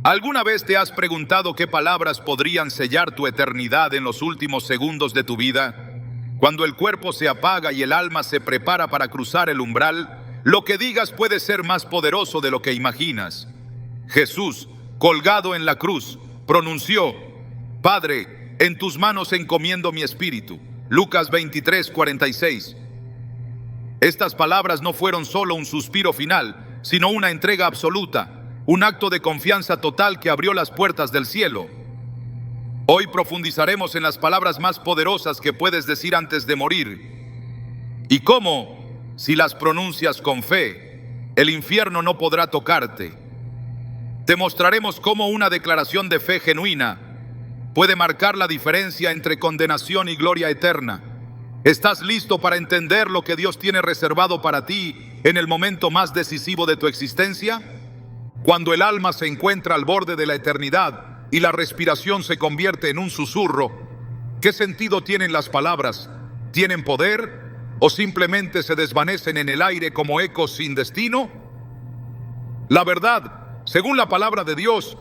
¿Alguna vez te has preguntado qué palabras podrían sellar tu eternidad en los últimos segundos de tu vida? Cuando el cuerpo se apaga y el alma se prepara para cruzar el umbral, lo que digas puede ser más poderoso de lo que imaginas. Jesús, colgado en la cruz, pronunció: Padre, en tus manos encomiendo mi espíritu. Lucas 23:46. Estas palabras no fueron solo un suspiro final, sino una entrega absoluta, un acto de confianza total que abrió las puertas del cielo. Hoy profundizaremos en las palabras más poderosas que puedes decir antes de morir. Y cómo, si las pronuncias con fe, el infierno no podrá tocarte. Te mostraremos cómo una declaración de fe genuina puede marcar la diferencia entre condenación y gloria eterna. ¿Estás listo para entender lo que Dios tiene reservado para ti en el momento más decisivo de tu existencia? Cuando el alma se encuentra al borde de la eternidad y la respiración se convierte en un susurro, ¿qué sentido tienen las palabras? ¿Tienen poder o simplemente se desvanecen en el aire como ecos sin destino? La verdad, según la palabra de Dios,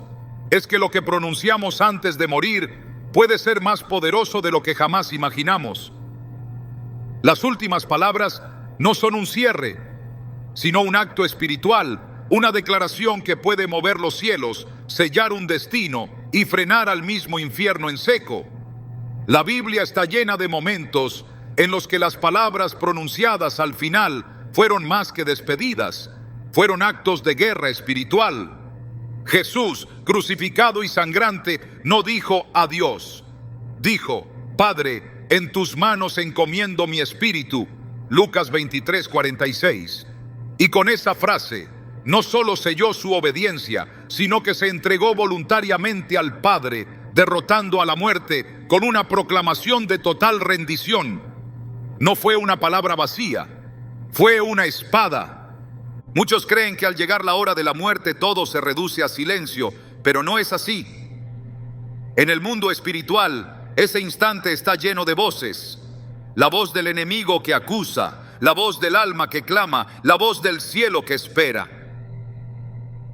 es que lo que pronunciamos antes de morir puede ser más poderoso de lo que jamás imaginamos. Las últimas palabras no son un cierre, sino un acto espiritual, una declaración que puede mover los cielos, sellar un destino y frenar al mismo infierno en seco. La Biblia está llena de momentos en los que las palabras pronunciadas al final fueron más que despedidas, fueron actos de guerra espiritual. Jesús, crucificado y sangrante, no dijo adiós. Dijo: Padre, en tus manos encomiendo mi espíritu. Lucas 23:46. Y con esa frase, no solo selló su obediencia, sino que se entregó voluntariamente al Padre, derrotando a la muerte con una proclamación de total rendición. No fue una palabra vacía, fue una espada. Muchos creen que al llegar la hora de la muerte todo se reduce a silencio, pero no es así. En el mundo espiritual, ese instante está lleno de voces. La voz del enemigo que acusa, la voz del alma que clama, la voz del cielo que espera.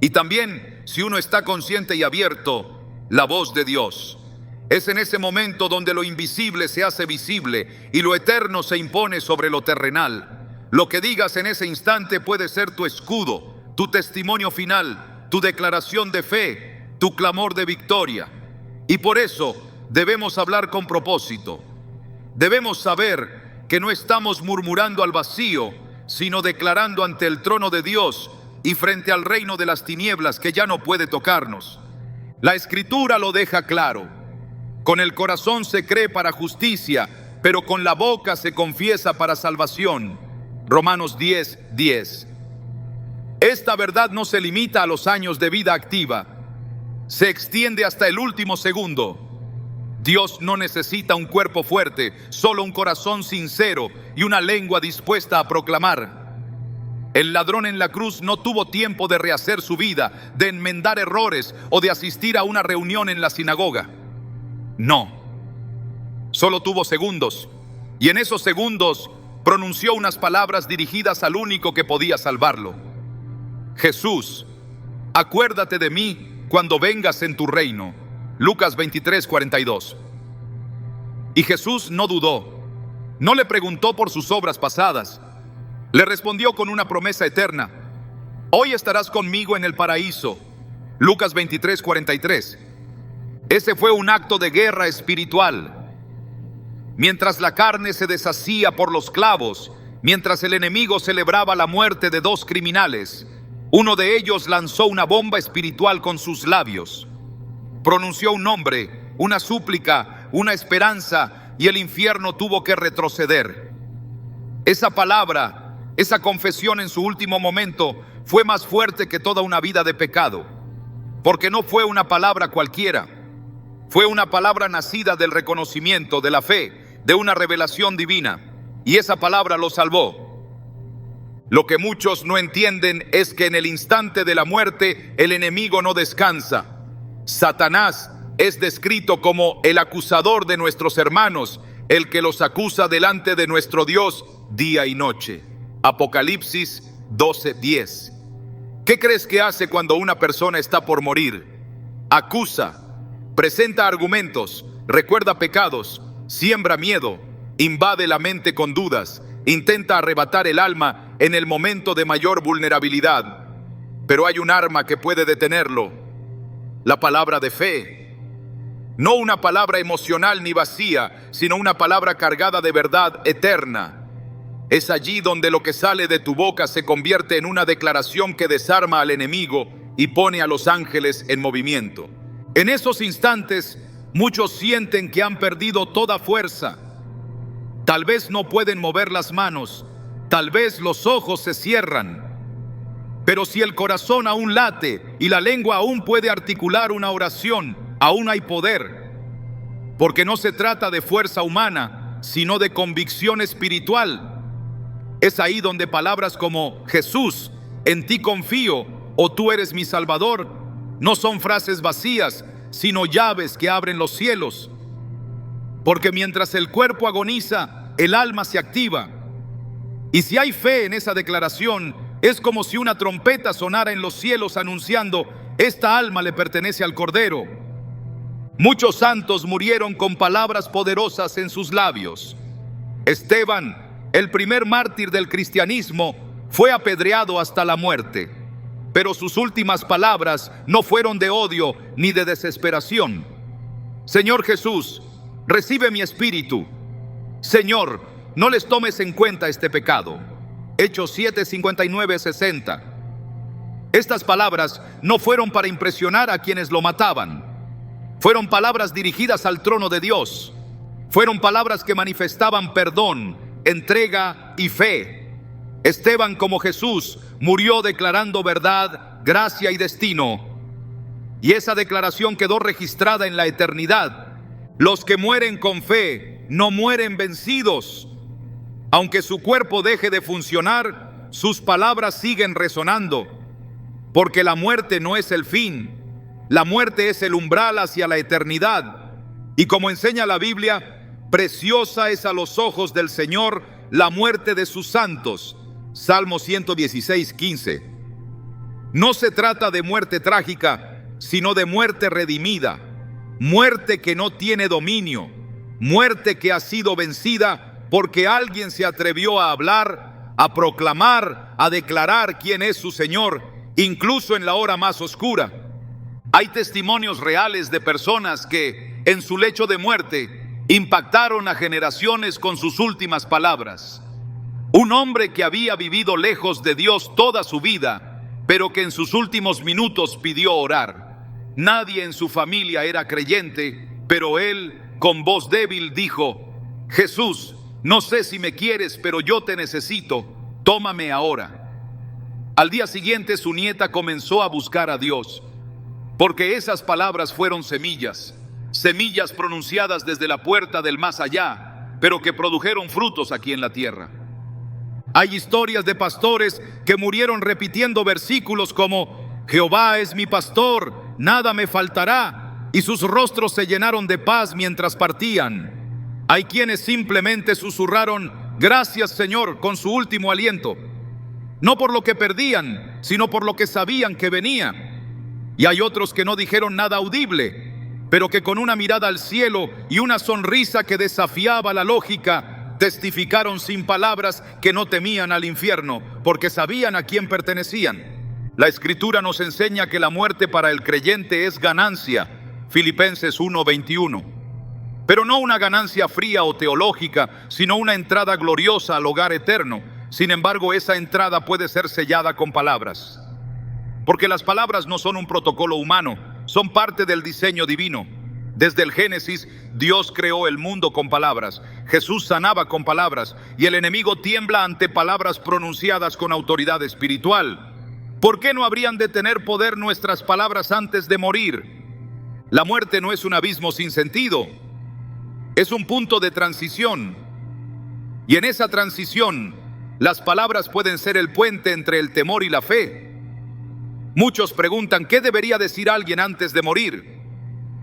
Y también, si uno está consciente y abierto, la voz de Dios. Es en ese momento donde lo invisible se hace visible y lo eterno se impone sobre lo terrenal. Lo que digas en ese instante puede ser tu escudo, tu testimonio final, tu declaración de fe, tu clamor de victoria. Y por eso debemos hablar con propósito. Debemos saber que no estamos murmurando al vacío, sino declarando ante el trono de Dios y frente al reino de las tinieblas que ya no puede tocarnos. La Escritura lo deja claro: con el corazón se cree para justicia, pero con la boca se confiesa para salvación. Romanos 10:10. Esta verdad no se limita a los años de vida activa, se extiende hasta el último segundo. Dios no necesita un cuerpo fuerte, solo un corazón sincero y una lengua dispuesta a proclamar. El ladrón en la cruz no tuvo tiempo de rehacer su vida, de enmendar errores o de asistir a una reunión en la sinagoga. No, solo tuvo segundos, y en esos segundos pronunció unas palabras dirigidas al único que podía salvarlo. Jesús, acuérdate de mí cuando vengas en tu reino. Lucas 23:42. Y Jesús no dudó, no le preguntó por sus obras pasadas, le respondió con una promesa eterna: hoy estarás conmigo en el paraíso. Lucas 23:43. Ese fue un acto de guerra espiritual. Mientras la carne se deshacía por los clavos, mientras el enemigo celebraba la muerte de dos criminales, uno de ellos lanzó una bomba espiritual con sus labios. Pronunció un nombre, una súplica, una esperanza, y el infierno tuvo que retroceder. Esa palabra, esa confesión en su último momento, fue más fuerte que toda una vida de pecado, porque no fue una palabra cualquiera. Fue una palabra nacida del reconocimiento, de la fe, de una revelación divina, y esa palabra lo salvó. Lo que muchos no entienden es que en el instante de la muerte el enemigo no descansa. Satanás es descrito como el acusador de nuestros hermanos, el que los acusa delante de nuestro Dios día y noche. Apocalipsis 12:10. ¿Qué crees que hace cuando una persona está por morir? acusa, presenta argumentos, recuerda pecados, siembra miedo, invade la mente con dudas, intenta arrebatar el alma en el momento de mayor vulnerabilidad. Pero hay un arma que puede detenerlo: la palabra de fe. No una palabra emocional ni vacía, sino una palabra cargada de verdad eterna. Es allí donde lo que sale de tu boca se convierte en una declaración que desarma al enemigo y pone a los ángeles en movimiento. En esos instantes, muchos sienten que han perdido toda fuerza. Tal vez no pueden mover las manos, tal vez los ojos se cierran. Pero si el corazón aún late y la lengua aún puede articular una oración, aún hay poder. Porque no se trata de fuerza humana, sino de convicción espiritual. Es ahí donde palabras como Jesús, en ti confío, o tú eres mi Salvador, no son frases vacías, sino llaves que abren los cielos. Porque mientras el cuerpo agoniza, el alma se activa. Y si hay fe en esa declaración, es como si una trompeta sonara en los cielos anunciando: esta alma le pertenece al Cordero. Muchos santos murieron con palabras poderosas en sus labios. Esteban, el primer mártir del cristianismo, fue apedreado hasta la muerte. Pero sus últimas palabras no fueron de odio ni de desesperación. Señor Jesús, recibe mi espíritu. Señor, no les tomes en cuenta este pecado. Hechos 7, 59, 60. Estas palabras no fueron para impresionar a quienes lo mataban. Fueron palabras dirigidas al trono de Dios. Fueron palabras que manifestaban perdón, entrega y fe. Esteban, como Jesús, murió declarando verdad, gracia y destino. Y esa declaración quedó registrada en la eternidad. Los que mueren con fe no mueren vencidos. Aunque su cuerpo deje de funcionar, sus palabras siguen resonando. Porque la muerte no es el fin. La muerte es el umbral hacia la eternidad. Y como enseña la Biblia, preciosa es a los ojos del Señor la muerte de sus santos. Salmo 116, 15. No se trata de muerte trágica, sino de muerte redimida. Muerte que no tiene dominio. Muerte que ha sido vencida porque alguien se atrevió a hablar, a proclamar, a declarar quién es su Señor, incluso en la hora más oscura. Hay testimonios reales de personas que, en su lecho de muerte, impactaron a generaciones con sus últimas palabras. Un hombre que había vivido lejos de Dios toda su vida, pero que en sus últimos minutos pidió orar. Nadie en su familia era creyente, pero él, con voz débil, dijo: Jesús, no sé si me quieres, pero yo te necesito, tómame ahora. Al día siguiente su nieta comenzó a buscar a Dios. Porque esas palabras fueron semillas, semillas pronunciadas desde la puerta del más allá, pero que produjeron frutos aquí en la tierra. Hay historias de pastores que murieron repitiendo versículos como: Jehová es mi pastor, nada me faltará, y sus rostros se llenaron de paz mientras partían. Hay quienes simplemente susurraron: gracias Señor, con su último aliento, no por lo que perdían, sino por lo que sabían que venía. Y hay otros que no dijeron nada audible, pero que con una mirada al cielo y una sonrisa que desafiaba la lógica, testificaron sin palabras que no temían al infierno, porque sabían a quién pertenecían. La Escritura nos enseña que la muerte para el creyente es ganancia, Filipenses 1:21. Pero no una ganancia fría o teológica, sino una entrada gloriosa al hogar eterno. Sin embargo, esa entrada puede ser sellada con palabras. Porque las palabras no son un protocolo humano, son parte del diseño divino. Desde el Génesis, Dios creó el mundo con palabras. Jesús sanaba con palabras, y el enemigo tiembla ante palabras pronunciadas con autoridad espiritual. ¿Por qué no habrían de tener poder nuestras palabras antes de morir? La muerte no es un abismo sin sentido, es un punto de transición. Y en esa transición, las palabras pueden ser el puente entre el temor y la fe. Muchos preguntan: ¿qué debería decir alguien antes de morir?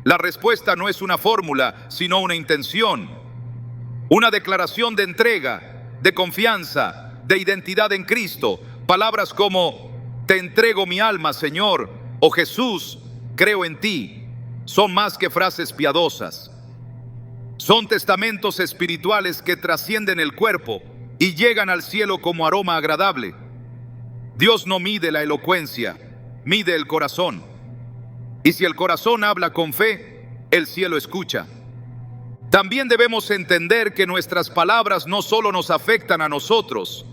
La respuesta no es una fórmula, sino una intención. Una declaración de entrega, de confianza, de identidad en Cristo. Palabras como: te entrego mi alma, Señor, o Jesús, creo en ti, son más que frases piadosas. Son testamentos espirituales que trascienden el cuerpo y llegan al cielo como aroma agradable. Dios no mide la elocuencia, mide el corazón. Y si el corazón habla con fe, el cielo escucha. También debemos entender que nuestras palabras no solo nos afectan a nosotros,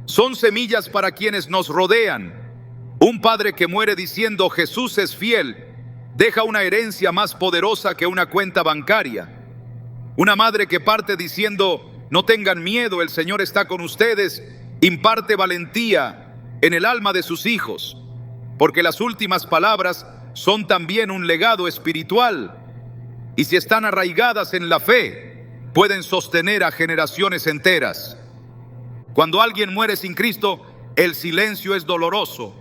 son semillas para quienes nos rodean. Un padre que muere diciendo Jesús es fiel, deja una herencia más poderosa que una cuenta bancaria. Una madre que parte diciendo no tengan miedo, el Señor está con ustedes, imparte valentía en el alma de sus hijos, porque las últimas palabras son también un legado espiritual, y si están arraigadas en la fe, pueden sostener a generaciones enteras. Cuando alguien muere sin Cristo, el silencio es doloroso,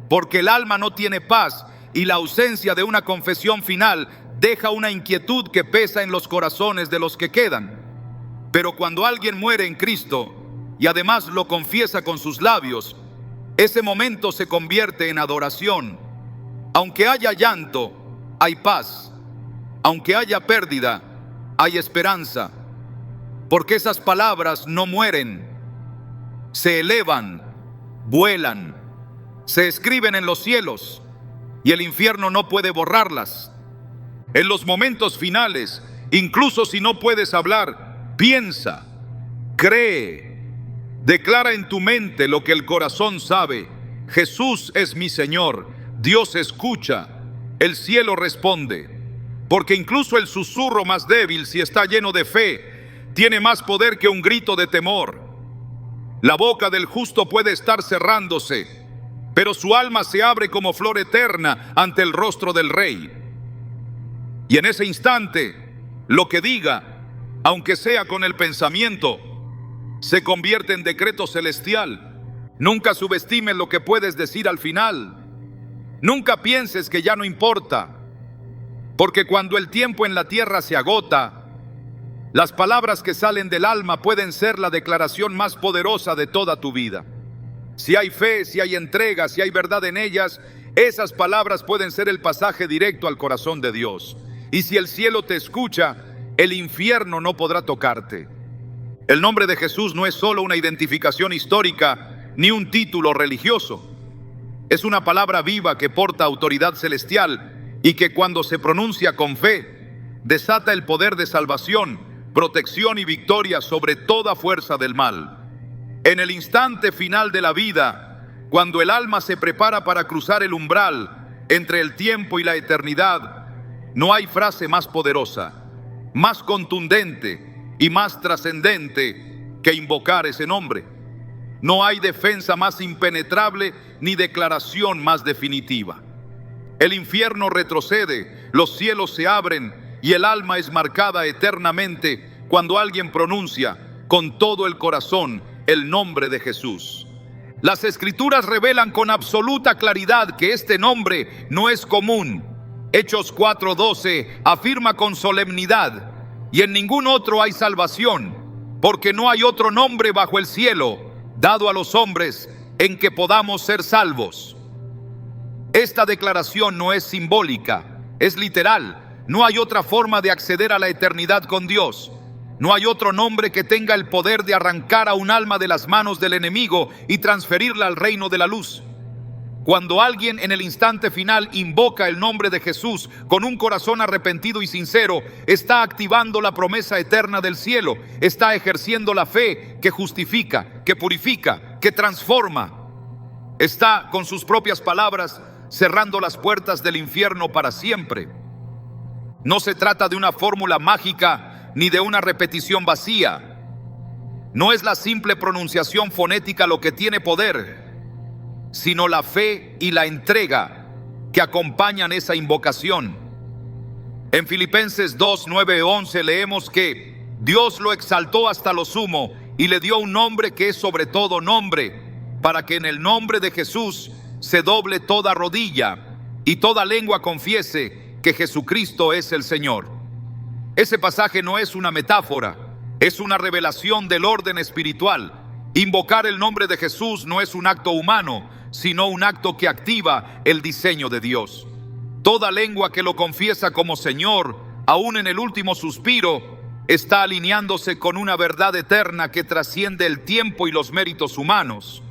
porque el alma no tiene paz y la ausencia de una confesión final deja una inquietud que pesa en los corazones de los que quedan. Pero cuando alguien muere en Cristo y además lo confiesa con sus labios, ese momento se convierte en adoración. Aunque haya llanto, hay paz. Aunque haya pérdida, hay esperanza. Porque esas palabras no mueren, se elevan, vuelan, se escriben en los cielos y el infierno no puede borrarlas. En los momentos finales, incluso si no puedes hablar, piensa, cree, declara en tu mente lo que el corazón sabe. Jesús es mi Señor, Dios escucha, el cielo responde. Porque incluso el susurro más débil, si está lleno de fe, tiene más poder que un grito de temor. La boca del justo puede estar cerrándose, pero su alma se abre como flor eterna ante el rostro del Rey. Y en ese instante, lo que diga, aunque sea con el pensamiento, se convierte en decreto celestial. Nunca subestimes lo que puedes decir al final. Nunca pienses que ya no importa, porque cuando el tiempo en la tierra se agota, las palabras que salen del alma pueden ser la declaración más poderosa de toda tu vida. Si hay fe, si hay entrega, si hay verdad en ellas, esas palabras pueden ser el pasaje directo al corazón de Dios. Y si el cielo te escucha, el infierno no podrá tocarte. El nombre de Jesús no es solo una identificación histórica ni un título religioso. Es una palabra viva que porta autoridad celestial y que cuando se pronuncia con fe, desata el poder de salvación, protección y victoria sobre toda fuerza del mal. En el instante final de la vida, cuando el alma se prepara para cruzar el umbral entre el tiempo y la eternidad, no hay frase más poderosa, más contundente y más trascendente que invocar ese nombre. No hay defensa más impenetrable ni declaración más definitiva. El infierno retrocede, los cielos se abren y el alma es marcada eternamente cuando alguien pronuncia con todo el corazón el nombre de Jesús. Las Escrituras revelan con absoluta claridad que este nombre no es común. Hechos 4:12 afirma con solemnidad: y en ningún otro hay salvación, porque no hay otro nombre bajo el cielo dado a los hombres en que podamos ser salvos. Esta declaración no es simbólica, es literal. No hay otra forma de acceder a la eternidad con Dios. No hay otro nombre que tenga el poder de arrancar a un alma de las manos del enemigo y transferirla al reino de la luz. Cuando alguien en el instante final invoca el nombre de Jesús con un corazón arrepentido y sincero, está activando la promesa eterna del cielo, está ejerciendo la fe que justifica, que purifica, que transforma. Está, con sus propias palabras, cerrando las puertas del infierno para siempre. No se trata de una fórmula mágica ni de una repetición vacía. No es la simple pronunciación fonética lo que tiene poder, sino la fe y la entrega que acompañan esa invocación. En Filipenses 2:9-11 leemos que Dios lo exaltó hasta lo sumo y le dio un nombre que es sobre todo nombre, para que en el nombre de Jesús se doble toda rodilla y toda lengua confiese que Jesucristo es el Señor. Ese pasaje no es una metáfora, es una revelación del orden espiritual. Invocar el nombre de Jesús no es un acto humano, sino un acto que activa el diseño de Dios. Toda lengua que lo confiesa como Señor, aún en el último suspiro, está alineándose con una verdad eterna que trasciende el tiempo y los méritos humanos.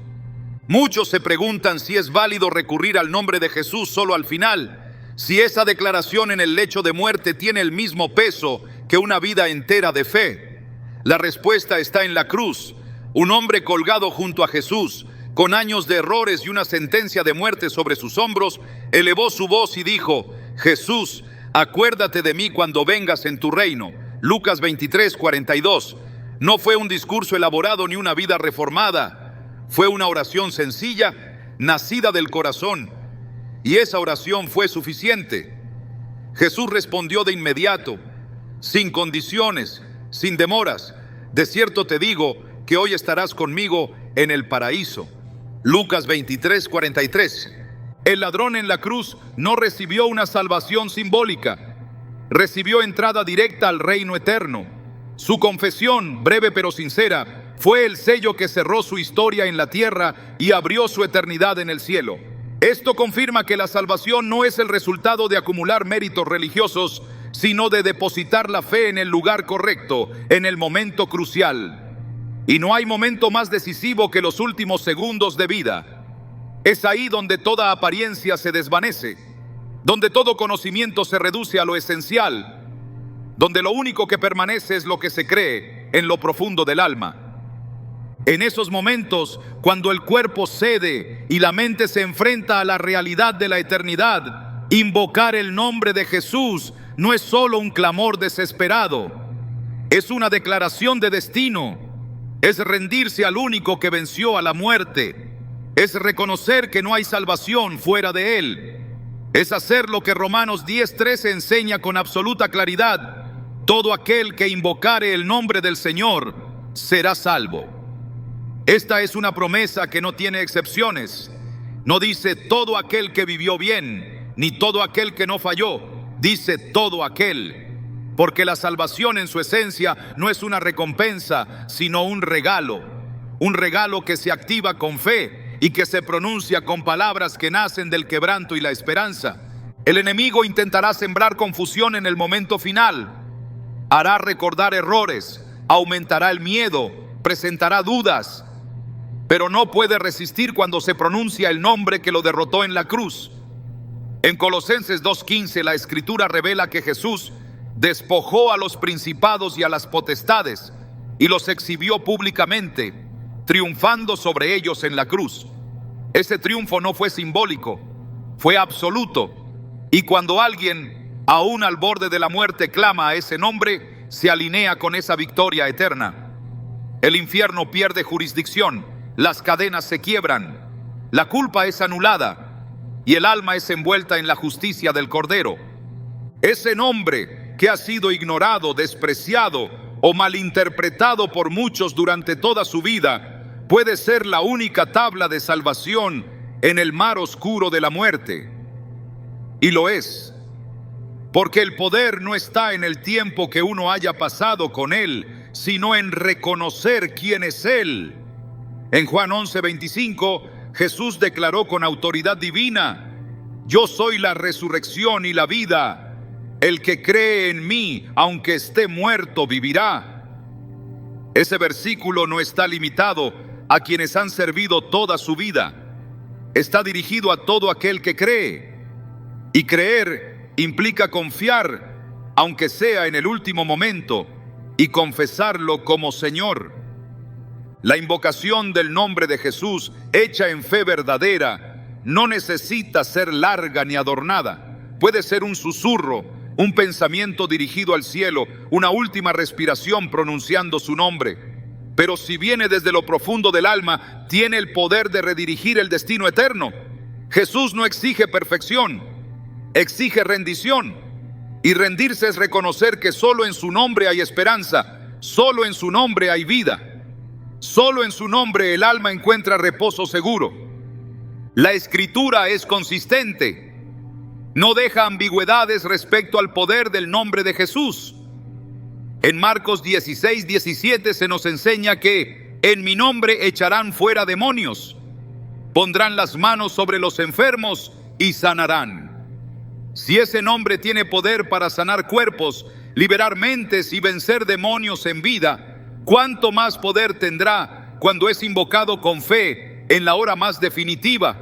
Muchos se preguntan si es válido recurrir al nombre de Jesús solo al final, si esa declaración en el lecho de muerte tiene el mismo peso que una vida entera de fe. La respuesta está en la cruz. Un hombre colgado junto a Jesús, con años de errores y una sentencia de muerte sobre sus hombros, elevó su voz y dijo: Jesús, acuérdate de mí cuando vengas en tu reino. Lucas 23:42. No fue un discurso elaborado ni una vida reformada. Fue una oración sencilla, nacida del corazón. Y esa oración fue suficiente. Jesús respondió de inmediato, sin condiciones, sin demoras: de cierto te digo que hoy estarás conmigo en el paraíso. Lucas 23:43. El ladrón en la cruz no recibió una salvación simbólica, recibió entrada directa al reino eterno. Su confesión, breve pero sincera, fue el sello que cerró su historia en la tierra y abrió su eternidad en el cielo. Esto confirma que la salvación no es el resultado de acumular méritos religiosos, sino de depositar la fe en el lugar correcto, en el momento crucial. Y no hay momento más decisivo que los últimos segundos de vida. Es ahí donde toda apariencia se desvanece, donde todo conocimiento se reduce a lo esencial, donde lo único que permanece es lo que se cree en lo profundo del alma. En esos momentos, cuando el cuerpo cede y la mente se enfrenta a la realidad de la eternidad, invocar el nombre de Jesús no es solo un clamor desesperado, es una declaración de destino, es rendirse al único que venció a la muerte, es reconocer que no hay salvación fuera de Él, es hacer lo que Romanos 10:13 enseña con absoluta claridad: todo aquel que invocare el nombre del Señor será salvo. Esta es una promesa que no tiene excepciones. No dice todo aquel que vivió bien, ni todo aquel que no falló. Dice todo aquel, porque la salvación en su esencia no es una recompensa, sino un regalo que se activa con fe y que se pronuncia con palabras que nacen del quebranto y la esperanza. El enemigo intentará sembrar confusión en el momento final, hará recordar errores, aumentará el miedo, presentará dudas, pero no puede resistir cuando se pronuncia el nombre que lo derrotó en la cruz. En Colosenses 2:15 la Escritura revela que Jesús despojó a los principados y a las potestades y los exhibió públicamente, triunfando sobre ellos en la cruz. Ese triunfo no fue simbólico, fue absoluto. Y cuando alguien, aún al borde de la muerte, clama a ese nombre, se alinea con esa victoria eterna. El infierno pierde jurisdicción, las cadenas se quiebran, la culpa es anulada y el alma es envuelta en la justicia del Cordero. Ese nombre que ha sido ignorado, despreciado o malinterpretado por muchos durante toda su vida, puede ser la única tabla de salvación en el mar oscuro de la muerte. Y lo es, porque el poder no está en el tiempo que uno haya pasado con Él, sino en reconocer quién es Él. En Juan 11:25, Jesús declaró con autoridad divina: yo soy la resurrección y la vida. El que cree en mí, aunque esté muerto, vivirá. Ese versículo no está limitado a quienes han servido toda su vida. Está dirigido a todo aquel que cree. Y creer implica confiar, aunque sea en el último momento, y confesarlo como Señor. La invocación del nombre de Jesús, hecha en fe verdadera, no necesita ser larga ni adornada. Puede ser un susurro, un pensamiento dirigido al cielo, una última respiración pronunciando su nombre. Pero si viene desde lo profundo del alma, tiene el poder de redirigir el destino eterno. Jesús no exige perfección, exige rendición. Y rendirse es reconocer que solo en su nombre hay esperanza, solo en su nombre hay vida. Solo en su nombre el alma encuentra reposo seguro. La Escritura es consistente. No deja ambigüedades respecto al poder del nombre de Jesús. En Marcos 16:17 se nos enseña que en mi nombre echarán fuera demonios, pondrán las manos sobre los enfermos y sanarán. Si ese nombre tiene poder para sanar cuerpos, liberar mentes y vencer demonios en vida, ¿cuánto más poder tendrá cuando es invocado con fe en la hora más definitiva?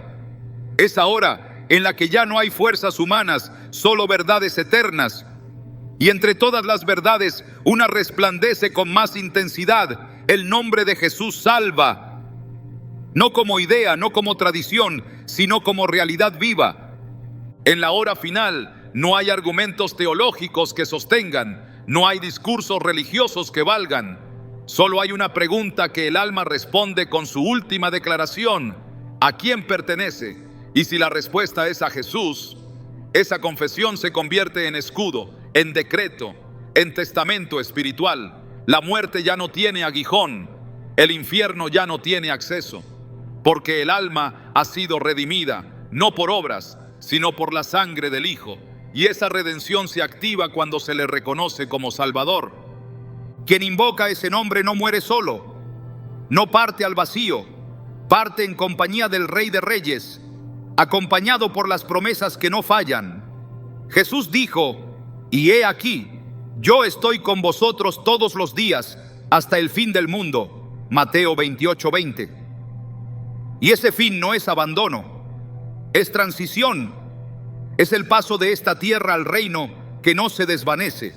Esa hora en la que ya no hay fuerzas humanas, solo verdades eternas. Y entre todas las verdades, una resplandece con más intensidad. El nombre de Jesús salva, no como idea, no como tradición, sino como realidad viva. En la hora final no hay argumentos teológicos que sostengan, no hay discursos religiosos que valgan. Solo hay una pregunta que el alma responde con su última declaración: ¿a quién pertenece? Y si la respuesta es a Jesús, esa confesión se convierte en escudo, en decreto, en testamento espiritual. La muerte ya no tiene aguijón, el infierno ya no tiene acceso, porque el alma ha sido redimida, no por obras, sino por la sangre del Hijo, y esa redención se activa cuando se le reconoce como Salvador. Quien invoca ese nombre no muere solo, no parte al vacío, parte en compañía del Rey de Reyes, acompañado por las promesas que no fallan. Jesús dijo: y he aquí, yo estoy con vosotros todos los días hasta el fin del mundo. Mateo 28:20. Y ese fin no es abandono, es transición, es el paso de esta tierra al reino que no se desvanece.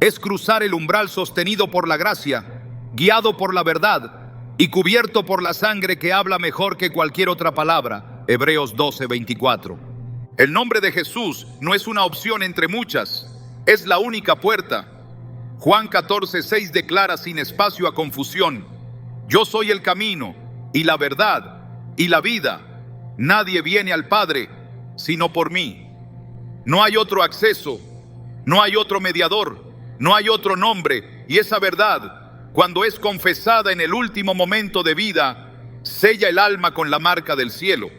Es cruzar el umbral sostenido por la gracia, guiado por la verdad y cubierto por la sangre que habla mejor que cualquier otra palabra. Hebreos 12:24. El nombre de Jesús no es una opción entre muchas, es la única puerta. Juan 14:6 declara sin espacio a confusión: yo soy el camino y la verdad y la vida. Nadie viene al Padre sino por mí. No hay otro acceso, no hay otro mediador, no hay otro nombre. Y esa verdad, cuando es confesada en el último momento de vida, sella el alma con la marca del cielo.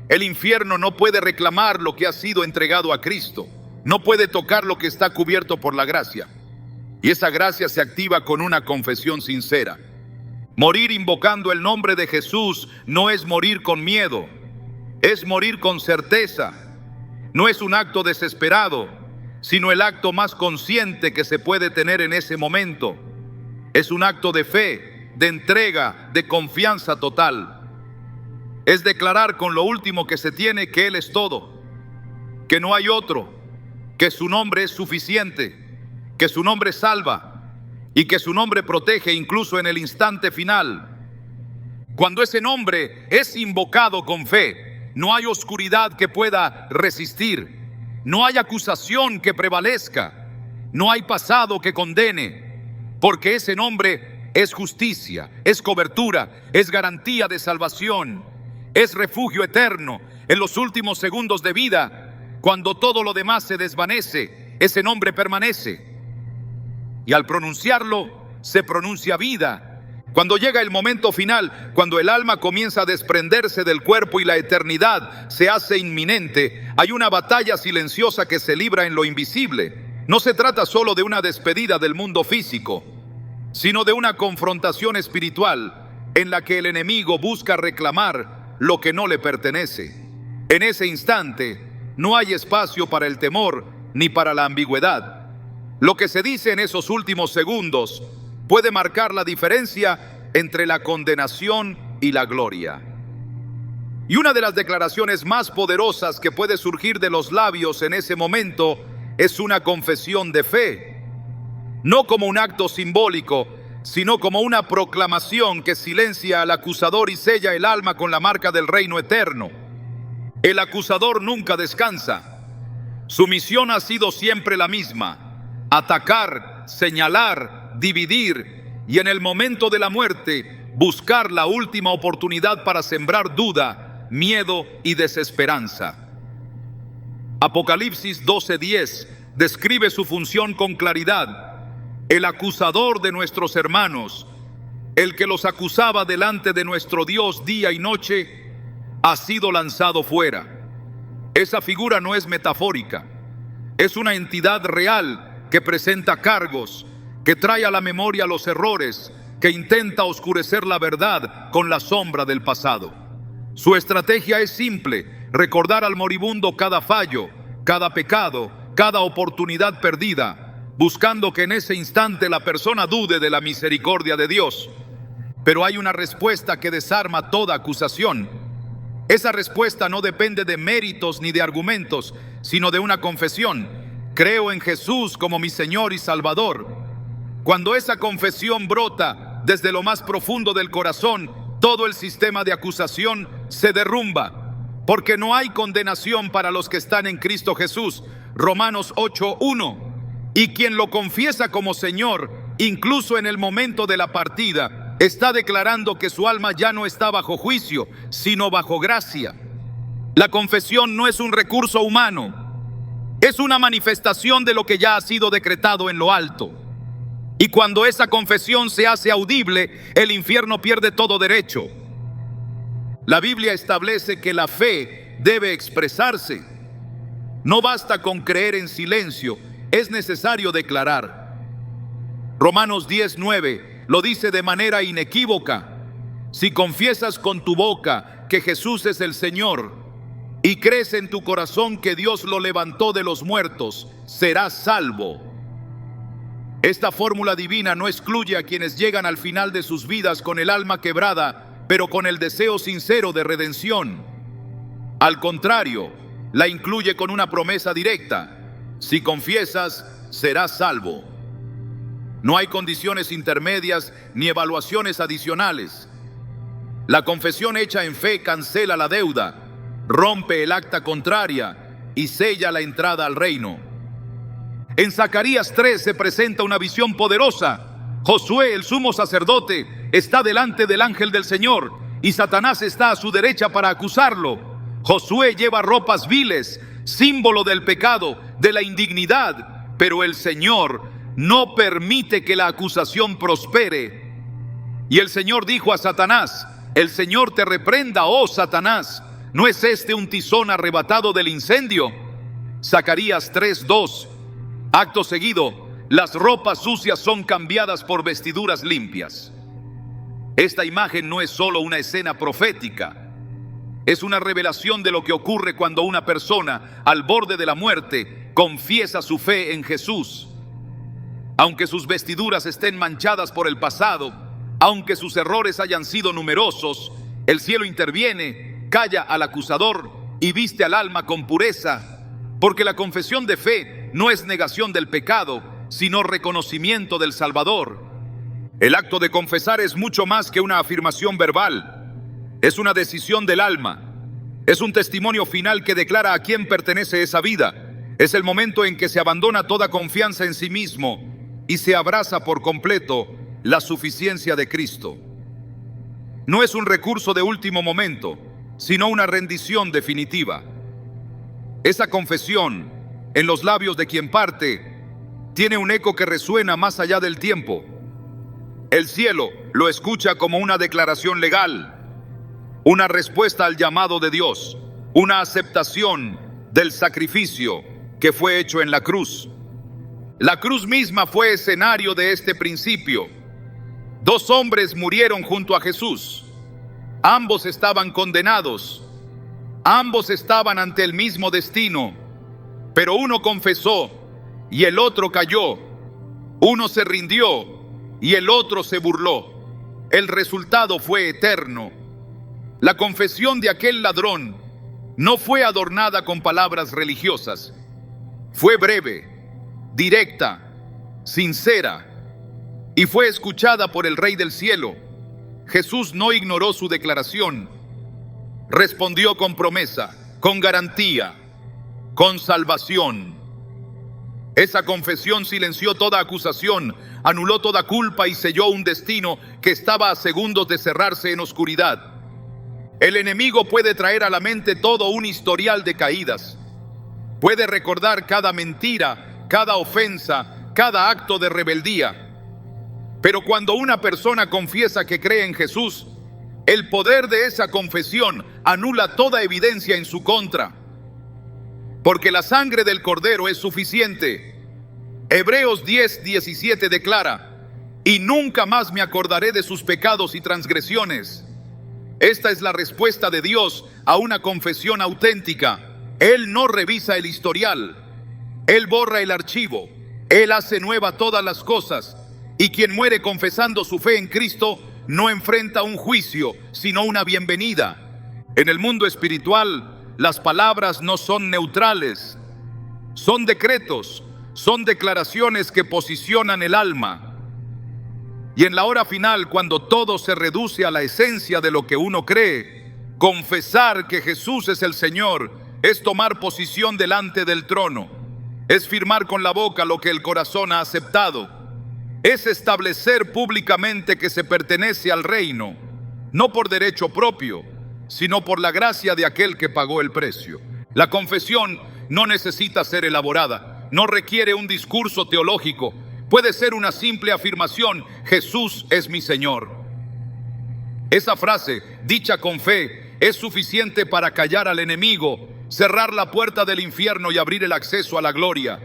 El infierno no puede reclamar lo que ha sido entregado a Cristo, no puede tocar lo que está cubierto por la gracia. Y esa gracia se activa con una confesión sincera. Morir invocando el nombre de Jesús no es morir con miedo, es morir con certeza. No es un acto desesperado, sino el acto más consciente que se puede tener en ese momento. Es un acto de fe, de entrega, de confianza total. Es declarar con lo último que se tiene que Él es todo, que no hay otro, que su nombre es suficiente, que su nombre salva y que su nombre protege incluso en el instante final. Cuando ese nombre es invocado con fe, no hay oscuridad que pueda resistir, no hay acusación que prevalezca, no hay pasado que condene, porque ese nombre es justicia, es cobertura, es garantía de salvación, es refugio eterno. En los últimos segundos de vida, cuando todo lo demás se desvanece, ese nombre permanece. Y al pronunciarlo, se pronuncia vida. Cuando llega el momento final, cuando el alma comienza a desprenderse del cuerpo y la eternidad se hace inminente, hay una batalla silenciosa que se libra en lo invisible. No se trata solo de una despedida del mundo físico, sino de una confrontación espiritual en la que el enemigo busca reclamar lo que no le pertenece. En ese instante, no hay espacio para el temor ni para la ambigüedad. Lo que se dice en esos últimos segundos puede marcar la diferencia entre la condenación y la gloria. Y una de las declaraciones más poderosas que puede surgir de los labios en ese momento es una confesión de fe, no como un acto simbólico, sino como una proclamación que silencia al acusador y sella el alma con la marca del reino eterno. El acusador nunca descansa. Su misión ha sido siempre la misma: atacar, señalar, dividir y en el momento de la muerte buscar la última oportunidad para sembrar duda, miedo y desesperanza. Apocalipsis 12:10 describe su función con claridad: el acusador de nuestros hermanos, el que los acusaba delante de nuestro Dios día y noche, ha sido lanzado fuera. Esa figura no es metafórica, es una entidad real que presenta cargos, que trae a la memoria los errores, que intenta oscurecer la verdad con la sombra del pasado. Su estrategia es simple: recordar al moribundo cada fallo, cada pecado, cada oportunidad perdida, buscando que en ese instante la persona dude de la misericordia de Dios. Pero hay una respuesta que desarma toda acusación. Esa respuesta no depende de méritos ni de argumentos, sino de una confesión. Creo en Jesús como mi Señor y Salvador. Cuando esa confesión brota desde lo más profundo del corazón, todo el sistema de acusación se derrumba, porque no hay condenación para los que están en Cristo Jesús. Romanos 8:1. Y quien lo confiesa como Señor, incluso en el momento de la partida, está declarando que su alma ya no está bajo juicio, sino bajo gracia. La confesión no es un recurso humano, es una manifestación de lo que ya ha sido decretado en lo alto. Y cuando esa confesión se hace audible, el infierno pierde todo derecho. La Biblia establece que la fe debe expresarse. No basta con creer en silencio, es necesario declarar. Romanos 10:9 lo dice de manera inequívoca: si confiesas con tu boca que Jesús es el Señor y crees en tu corazón que Dios lo levantó de los muertos, serás salvo. Esta fórmula divina no excluye a quienes llegan al final de sus vidas con el alma quebrada, pero con el deseo sincero de redención. Al contrario, la incluye con una promesa directa: si confiesas, serás salvo. No hay condiciones intermedias ni evaluaciones adicionales. La confesión hecha en fe cancela la deuda, rompe el acta contraria y sella la entrada al reino. En Zacarías 3 se presenta una visión poderosa. Josué, el sumo sacerdote, está delante del ángel del Señor y Satanás está a su derecha para acusarlo. Josué lleva ropas viles, símbolo del pecado, de la indignidad, pero el Señor no permite que la acusación prospere. Y el Señor dijo a Satanás: el Señor te reprenda, oh Satanás, ¿no es este un tizón arrebatado del incendio? Zacarías 3:2. Acto seguido, las ropas sucias son cambiadas por vestiduras limpias. Esta imagen no es solo una escena profética, es una revelación de lo que ocurre cuando una persona, al borde de la muerte, confiesa su fe en Jesús. Aunque sus vestiduras estén manchadas por el pasado, aunque sus errores hayan sido numerosos, el cielo interviene, calla al acusador y viste al alma con pureza, porque la confesión de fe no es negación del pecado, sino reconocimiento del Salvador. El acto de confesar es mucho más que una afirmación verbal. Es una decisión del alma. Es un testimonio final que declara a quién pertenece esa vida. Es el momento en que se abandona toda confianza en sí mismo y se abraza por completo la suficiencia de Cristo. No es un recurso de último momento, sino una rendición definitiva. Esa confesión en los labios de quien parte tiene un eco que resuena más allá del tiempo. El cielo lo escucha como una declaración legal, una respuesta al llamado de Dios, una aceptación del sacrificio que fue hecho en la cruz. La cruz misma fue escenario de este principio. Dos hombres murieron junto a Jesús. Ambos estaban condenados. Ambos estaban ante el mismo destino. Pero uno confesó y el otro cayó. Uno se rindió y el otro se burló. El resultado fue eterno. La confesión de aquel ladrón no fue adornada con palabras religiosas. Fue breve, directa, sincera y fue escuchada por el Rey del Cielo. Jesús no ignoró su declaración. Respondió con promesa, con garantía, con salvación. Esa confesión silenció toda acusación, anuló toda culpa y selló un destino que estaba a segundos de cerrarse en oscuridad. El enemigo puede traer a la mente todo un historial de caídas. Puede recordar cada mentira, cada ofensa, cada acto de rebeldía. Pero cuando una persona confiesa que cree en Jesús, el poder de esa confesión anula toda evidencia en su contra. Porque la sangre del Cordero es suficiente. Hebreos 10:17 declara: y nunca más me acordaré de sus pecados y transgresiones. Esta es la respuesta de Dios a una confesión auténtica. Él no revisa el historial. Él borra el archivo. Él hace nueva todas las cosas. Y quien muere confesando su fe en Cristo no enfrenta un juicio, sino una bienvenida. En el mundo espiritual, las palabras no son neutrales. Son decretos, son declaraciones que posicionan el alma. Y en la hora final, cuando todo se reduce a la esencia de lo que uno cree, confesar que Jesús es el Señor es tomar posición delante del trono. Es firmar con la boca lo que el corazón ha aceptado. Es establecer públicamente que se pertenece al reino, no por derecho propio, sino por la gracia de aquel que pagó el precio. La confesión no necesita ser elaborada, no requiere un discurso teológico. Puede ser una simple afirmación: Jesús es mi Señor. Esa frase, dicha con fe, es suficiente para callar al enemigo, cerrar la puerta del infierno y abrir el acceso a la gloria.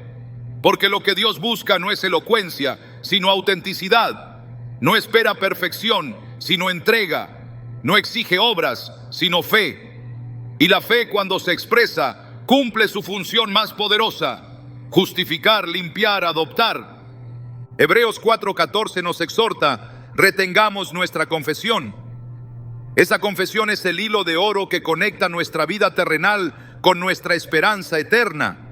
Porque lo que Dios busca no es elocuencia, sino autenticidad. No espera perfección, sino entrega. No exige obras, sino fe. Y la fe, cuando se expresa, cumple su función más poderosa: justificar, limpiar, adoptar. Hebreos 4:14 nos exhorta: retengamos nuestra confesión. Esa confesión es el hilo de oro que conecta nuestra vida terrenal con nuestra esperanza eterna.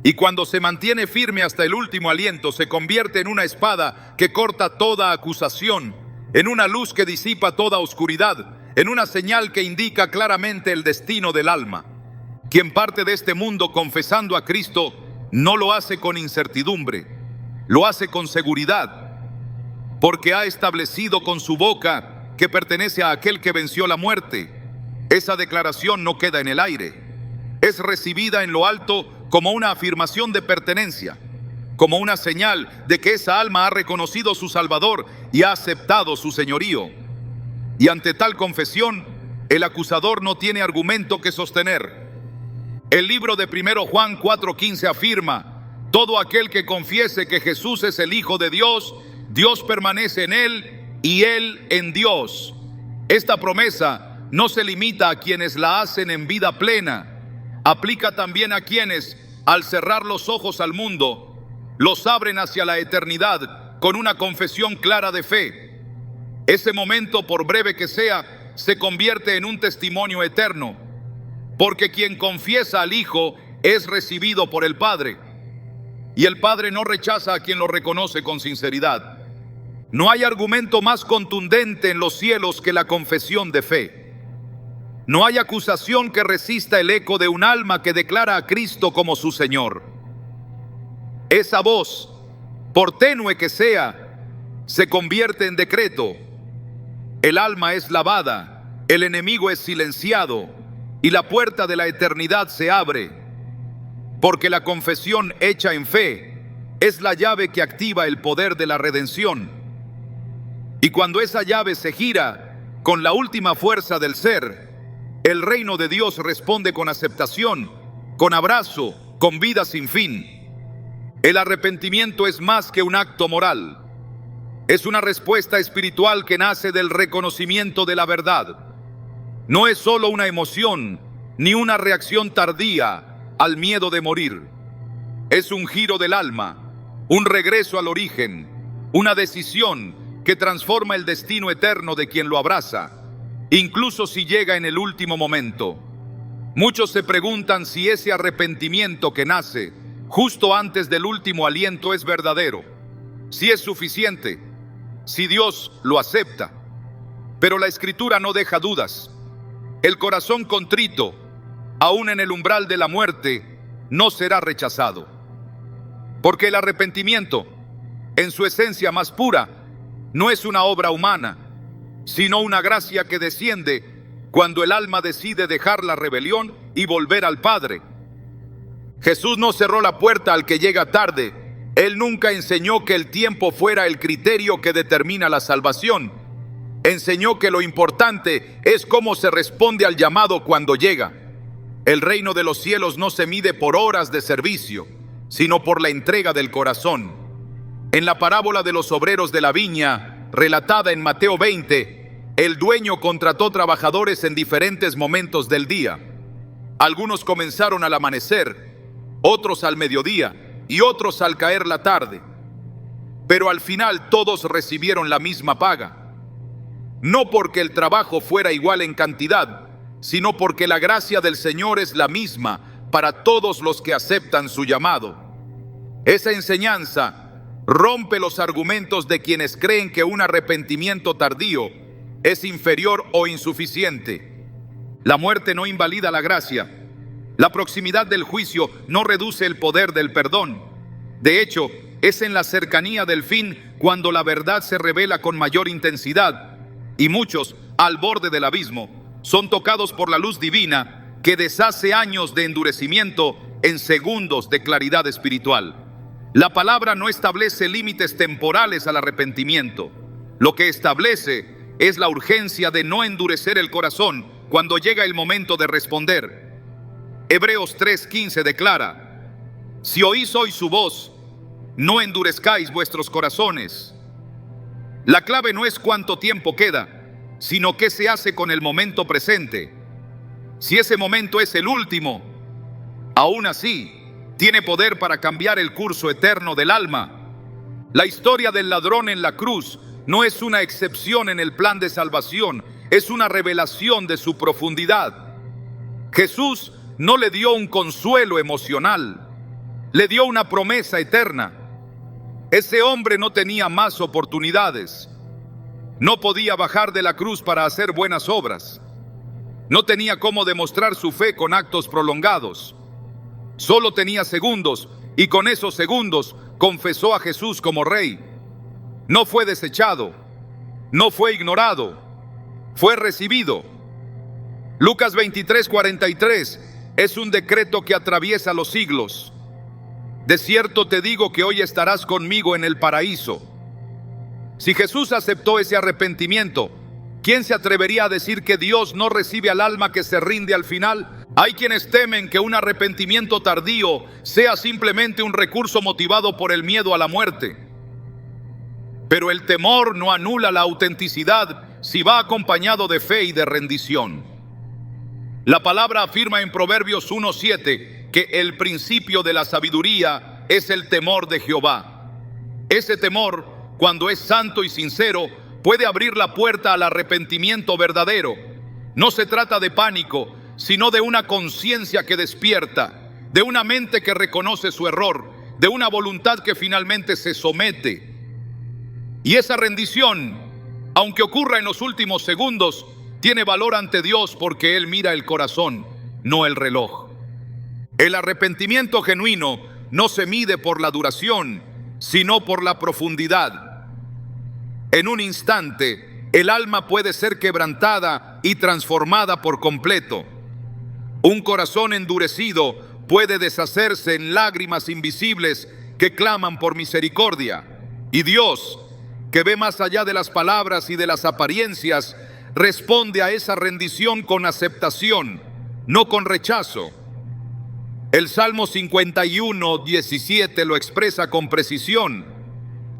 Y cuando se mantiene firme hasta el último aliento, se convierte en una espada que corta toda acusación, en una luz que disipa toda oscuridad, en una señal que indica claramente el destino del alma. Quien parte de este mundo confesando a Cristo no lo hace con incertidumbre, lo hace con seguridad, porque ha establecido con su boca que pertenece a aquel que venció la muerte. Esa declaración no queda en el aire, es recibida en lo alto como una afirmación de pertenencia, como una señal de que esa alma ha reconocido su Salvador y ha aceptado su señorío. Y ante tal confesión, el acusador no tiene argumento que sostener. El libro de 1 Juan 4:15 afirma: todo aquel que confiese que Jesús es el Hijo de Dios, Dios permanece en él y él en Dios. Esta promesa no se limita a quienes la hacen en vida plena. Aplica también a quienes, al cerrar los ojos al mundo, los abren hacia la eternidad con una confesión clara de fe. Ese momento, por breve que sea, se convierte en un testimonio eterno, porque quien confiesa al Hijo es recibido por el Padre, y el Padre no rechaza a quien lo reconoce con sinceridad. No hay argumento más contundente en los cielos que la confesión de fe. No hay acusación que resista el eco de un alma que declara a Cristo como su Señor. Esa voz, por tenue que sea, se convierte en decreto. El alma es lavada, el enemigo es silenciado y la puerta de la eternidad se abre. Porque la confesión hecha en fe es la llave que activa el poder de la redención. Y cuando esa llave se gira con la última fuerza del ser, el reino de Dios responde con aceptación, con abrazo, con vida sin fin. El arrepentimiento es más que un acto moral. Es una respuesta espiritual que nace del reconocimiento de la verdad. No es solo una emoción, ni una reacción tardía al miedo de morir. Es un giro del alma, un regreso al origen, una decisión que transforma el destino eterno de quien lo abraza, incluso si llega en el último momento. Muchos se preguntan si ese arrepentimiento que nace justo antes del último aliento es verdadero, si es suficiente, si Dios lo acepta. Pero la Escritura no deja dudas. El corazón contrito, aún en el umbral de la muerte, no será rechazado. Porque el arrepentimiento, en su esencia más pura, no es una obra humana, sino una gracia que desciende cuando el alma decide dejar la rebelión y volver al Padre. Jesús no cerró la puerta al que llega tarde. Él nunca enseñó que el tiempo fuera el criterio que determina la salvación. Enseñó que lo importante es cómo se responde al llamado cuando llega. El reino de los cielos no se mide por horas de servicio, sino por la entrega del corazón. En la parábola de los obreros de la viña, relatada en Mateo 20, el dueño contrató trabajadores en diferentes momentos del día. Algunos comenzaron al amanecer, otros al mediodía y otros al caer la tarde. Pero al final todos recibieron la misma paga. No porque el trabajo fuera igual en cantidad, sino porque la gracia del Señor es la misma para todos los que aceptan su llamado. Esa enseñanza rompe los argumentos de quienes creen que un arrepentimiento tardío es inferior o insuficiente. La muerte no invalida la gracia. La proximidad del juicio no reduce el poder del perdón. De hecho, es en la cercanía del fin cuando la verdad se revela con mayor intensidad, y muchos, al borde del abismo, son tocados por la luz divina que deshace años de endurecimiento en segundos de claridad espiritual. La palabra no establece límites temporales al arrepentimiento. Lo que establece es la urgencia de no endurecer el corazón cuando llega el momento de responder. Hebreos 3:15 declara: si oís hoy su voz, no endurezcáis vuestros corazones. La clave no es cuánto tiempo queda, sino qué se hace con el momento presente. Si ese momento es el último, aún así, tiene poder para cambiar el curso eterno del alma. La historia del ladrón en la cruz no es una excepción en el plan de salvación, es una revelación de su profundidad. Jesús no le dio un consuelo emocional, le dio una promesa eterna. Ese hombre no tenía más oportunidades. No podía bajar de la cruz para hacer buenas obras. No tenía cómo demostrar su fe con actos prolongados. Solo tenía segundos, y con esos segundos confesó a Jesús como Rey. No fue desechado, no fue ignorado, fue recibido. Lucas 23:43 es un decreto que atraviesa los siglos. De cierto te digo que hoy estarás conmigo en el paraíso. Si Jesús aceptó ese arrepentimiento, ¿quién se atrevería a decir que Dios no recibe al alma que se rinde al final? Hay quienes temen que un arrepentimiento tardío sea simplemente un recurso motivado por el miedo a la muerte. Pero el temor no anula la autenticidad si va acompañado de fe y de rendición. La palabra afirma en Proverbios 1:7 que el principio de la sabiduría es el temor de Jehová. Ese temor, cuando es santo y sincero, puede abrir la puerta al arrepentimiento verdadero. No se trata de pánico, sino de una conciencia que despierta, de una mente que reconoce su error, de una voluntad que finalmente se somete. Y esa rendición, aunque ocurra en los últimos segundos, tiene valor ante Dios porque Él mira el corazón, no el reloj. El arrepentimiento genuino no se mide por la duración, sino por la profundidad. En un instante, el alma puede ser quebrantada y transformada por completo. Un corazón endurecido puede deshacerse en lágrimas invisibles que claman por misericordia. Y Dios, que ve más allá de las palabras y de las apariencias, responde a esa rendición con aceptación, no con rechazo. El Salmo 51:17 lo expresa con precisión: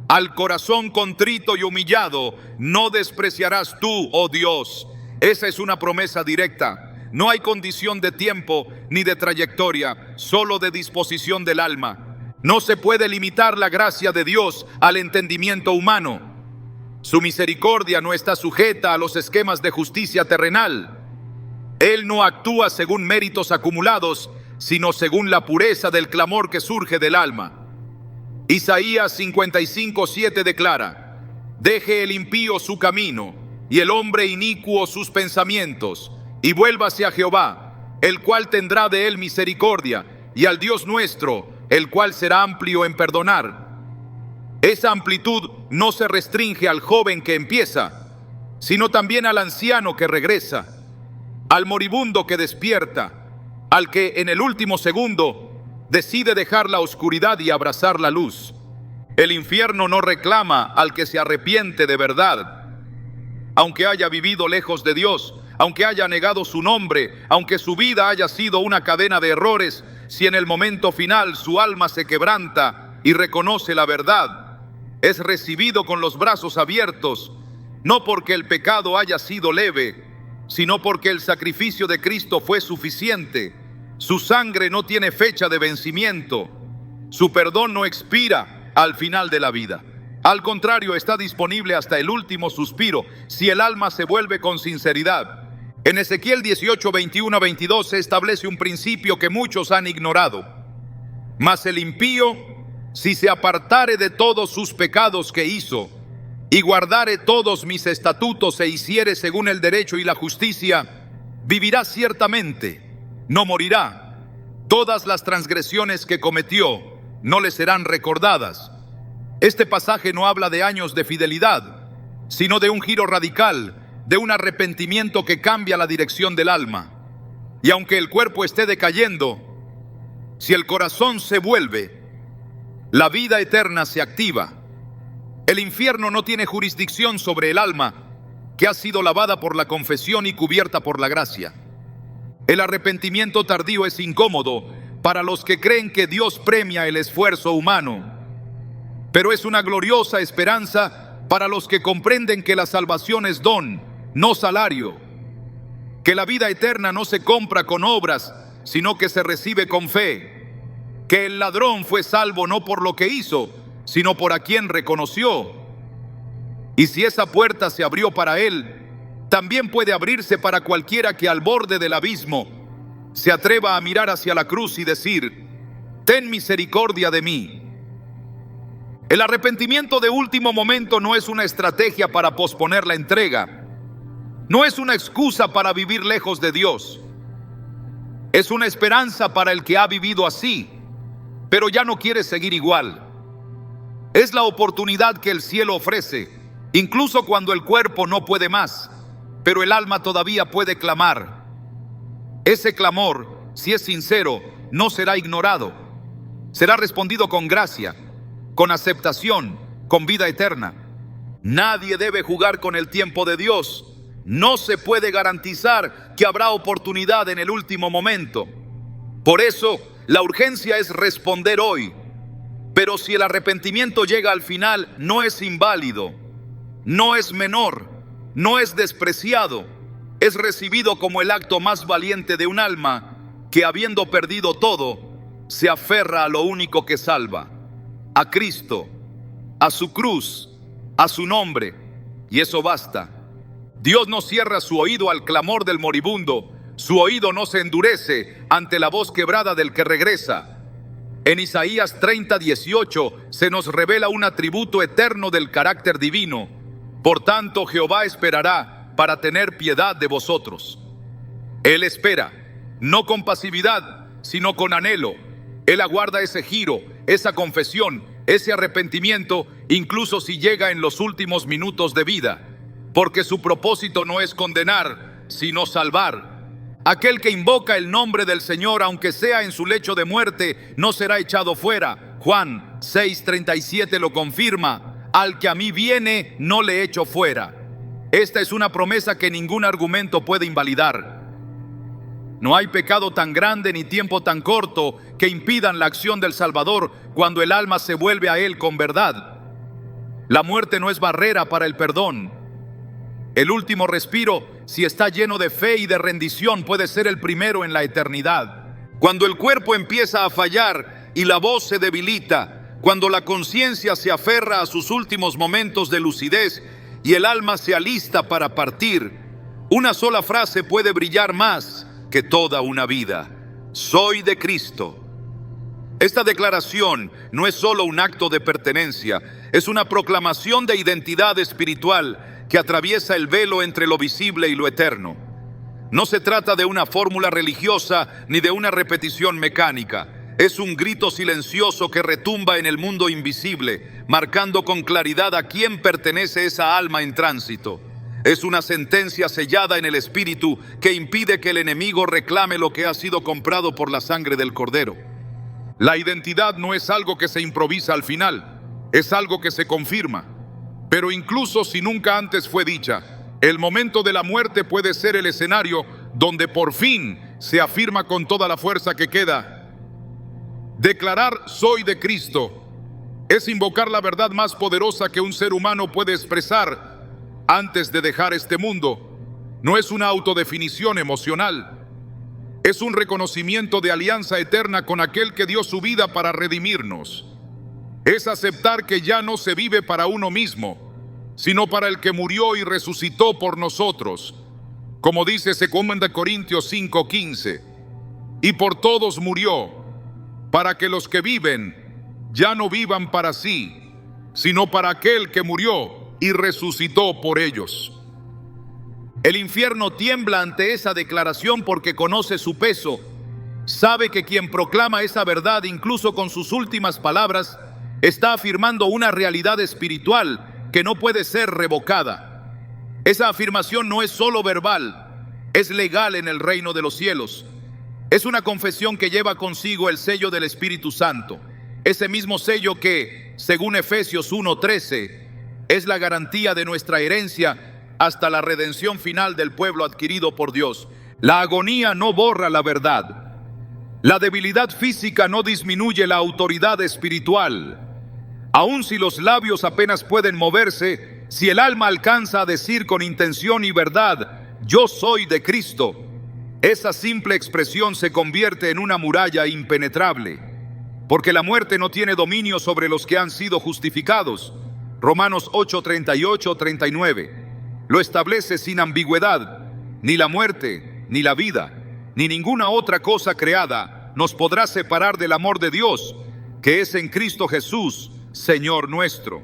al corazón contrito y humillado no despreciarás tú, oh Dios. Esa es una promesa directa. No hay condición de tiempo ni de trayectoria, solo de disposición del alma. No se puede limitar la gracia de Dios al entendimiento humano. Su misericordia no está sujeta a los esquemas de justicia terrenal. Él no actúa según méritos acumulados, sino según la pureza del clamor que surge del alma. Isaías 55:7 declara: deje el impío su camino y el hombre inicuo sus pensamientos, y vuélvase a Jehová, el cual tendrá de él misericordia, y al Dios nuestro, el cual será amplio en perdonar. Esa amplitud no se restringe al joven que empieza, sino también al anciano que regresa, al moribundo que despierta, al que en el último segundo decide dejar la oscuridad y abrazar la luz. El infierno no reclama al que se arrepiente de verdad. Aunque haya vivido lejos de Dios, aunque haya negado su nombre, aunque su vida haya sido una cadena de errores, si en el momento final su alma se quebranta y reconoce la verdad, es recibido con los brazos abiertos, no porque el pecado haya sido leve, sino porque el sacrificio de Cristo fue suficiente Su sangre no tiene fecha de vencimiento. Su perdón no expira al final de la vida. Al contrario, está disponible hasta el último suspiro, si el alma se vuelve con sinceridad. En Ezequiel 18, 21 a 22 se establece un principio que muchos han ignorado. Mas el impío, si se apartare de todos sus pecados que hizo, y guardare todos mis estatutos e hiciere según el derecho y la justicia, vivirá ciertamente, no morirá. Todas las transgresiones que cometió no le serán recordadas. Este pasaje no habla de años de fidelidad, sino de un giro radical, de un arrepentimiento que cambia la dirección del alma. Y aunque el cuerpo esté decayendo, si el corazón se vuelve, la vida eterna se activa. El infierno no tiene jurisdicción sobre el alma que ha sido lavada por la confesión y cubierta por la gracia. El arrepentimiento tardío es incómodo para los que creen que Dios premia el esfuerzo humano, pero es una gloriosa esperanza para los que comprenden que la salvación es don, no salario, que la vida eterna no se compra con obras, sino que se recibe con fe, que el ladrón fue salvo no por lo que hizo, sino por a quien reconoció. Y si esa puerta se abrió para él, también puede abrirse para cualquiera que al borde del abismo se atreva a mirar hacia la cruz y decir: ten misericordia de mí. El arrepentimiento de último momento no es una estrategia para posponer la entrega. No es una excusa para vivir lejos de Dios. Es una esperanza para el que ha vivido así, pero ya no quiere seguir igual. Es la oportunidad que el cielo ofrece, incluso cuando el cuerpo no puede más, pero el alma todavía puede clamar. Ese clamor, si es sincero, no será ignorado. Será respondido con gracia, con aceptación, con vida eterna. Nadie debe jugar con el tiempo de Dios. No se puede garantizar que habrá oportunidad en el último momento. Por eso, la urgencia es responder hoy. Pero si el arrepentimiento llega al final, no es inválido, no es menor, no es despreciado. Es recibido como el acto más valiente de un alma que, habiendo perdido todo, se aferra a lo único que salva: a Cristo, a su cruz, a su nombre, y eso basta. Dios no cierra su oído al clamor del moribundo, su oído no se endurece ante la voz quebrada del que regresa. En Isaías 30:18 se nos revela un atributo eterno del carácter divino: por tanto Jehová esperará para tener piedad de vosotros. Él espera, no con pasividad, sino con anhelo. Él aguarda ese giro, esa confesión, ese arrepentimiento, incluso si llega en los últimos minutos de vida, porque su propósito no es condenar, sino salvar. Aquel que invoca el nombre del Señor, aunque sea en su lecho de muerte, no será echado fuera. Juan 6:37 lo confirma: al que a mí viene, no le echo fuera. Esta es una promesa que ningún argumento puede invalidar. No hay pecado tan grande ni tiempo tan corto que impidan la acción del Salvador cuando el alma se vuelve a Él con verdad. La muerte no es barrera para el perdón. El último respiro, si está lleno de fe y de rendición, puede ser el primero en la eternidad. Cuando el cuerpo empieza a fallar y la voz se debilita, cuando la conciencia se aferra a sus últimos momentos de lucidez y el alma se alista para partir, una sola frase puede brillar más que toda una vida: soy de Cristo. Esta declaración no es solo un acto de pertenencia, es una proclamación de identidad espiritual que atraviesa el velo entre lo visible y lo eterno. No se trata de una fórmula religiosa ni de una repetición mecánica. Es un grito silencioso que retumba en el mundo invisible, marcando con claridad a quién pertenece esa alma en tránsito. Es una sentencia sellada en el espíritu que impide que el enemigo reclame lo que ha sido comprado por la sangre del Cordero. La identidad no es algo que se improvisa al final, es algo que se confirma. Pero incluso si nunca antes fue dicha, el momento de la muerte puede ser el escenario donde por fin se afirma con toda la fuerza que queda. Declarar soy de Cristo es invocar la verdad más poderosa que un ser humano puede expresar antes de dejar este mundo. No es una autodefinición emocional, Es un reconocimiento de alianza eterna con aquel que dio su vida para redimirnos. Es aceptar que ya no se vive para uno mismo, sino para el que murió y resucitó por nosotros. Como dice 2 Corintios 5:15, y por todos murió, para que los que viven ya no vivan para sí, sino para aquel que murió y resucitó por ellos. El infierno tiembla ante esa declaración porque conoce su peso. Sabe que quien proclama esa verdad, incluso con sus últimas palabras, está afirmando una realidad espiritual que no puede ser revocada. Esa afirmación no es solo verbal, es legal en el reino de los cielos. Es una confesión que lleva consigo el sello del Espíritu Santo. Ese mismo sello que, según Efesios 1:13, es la garantía de nuestra herencia hasta la redención final del pueblo adquirido por Dios. La agonía no borra la verdad. La debilidad física no disminuye la autoridad espiritual. Aun si los labios apenas pueden moverse, si el alma alcanza a decir con intención y verdad, yo soy de Cristo, esa simple expresión se convierte en una muralla impenetrable, porque la muerte no tiene dominio sobre los que han sido justificados. Romanos 8:38-39 lo establece sin ambigüedad. Ni la muerte, ni la vida, ni ninguna otra cosa creada nos podrá separar del amor de Dios, que es en Cristo Jesús, Señor nuestro.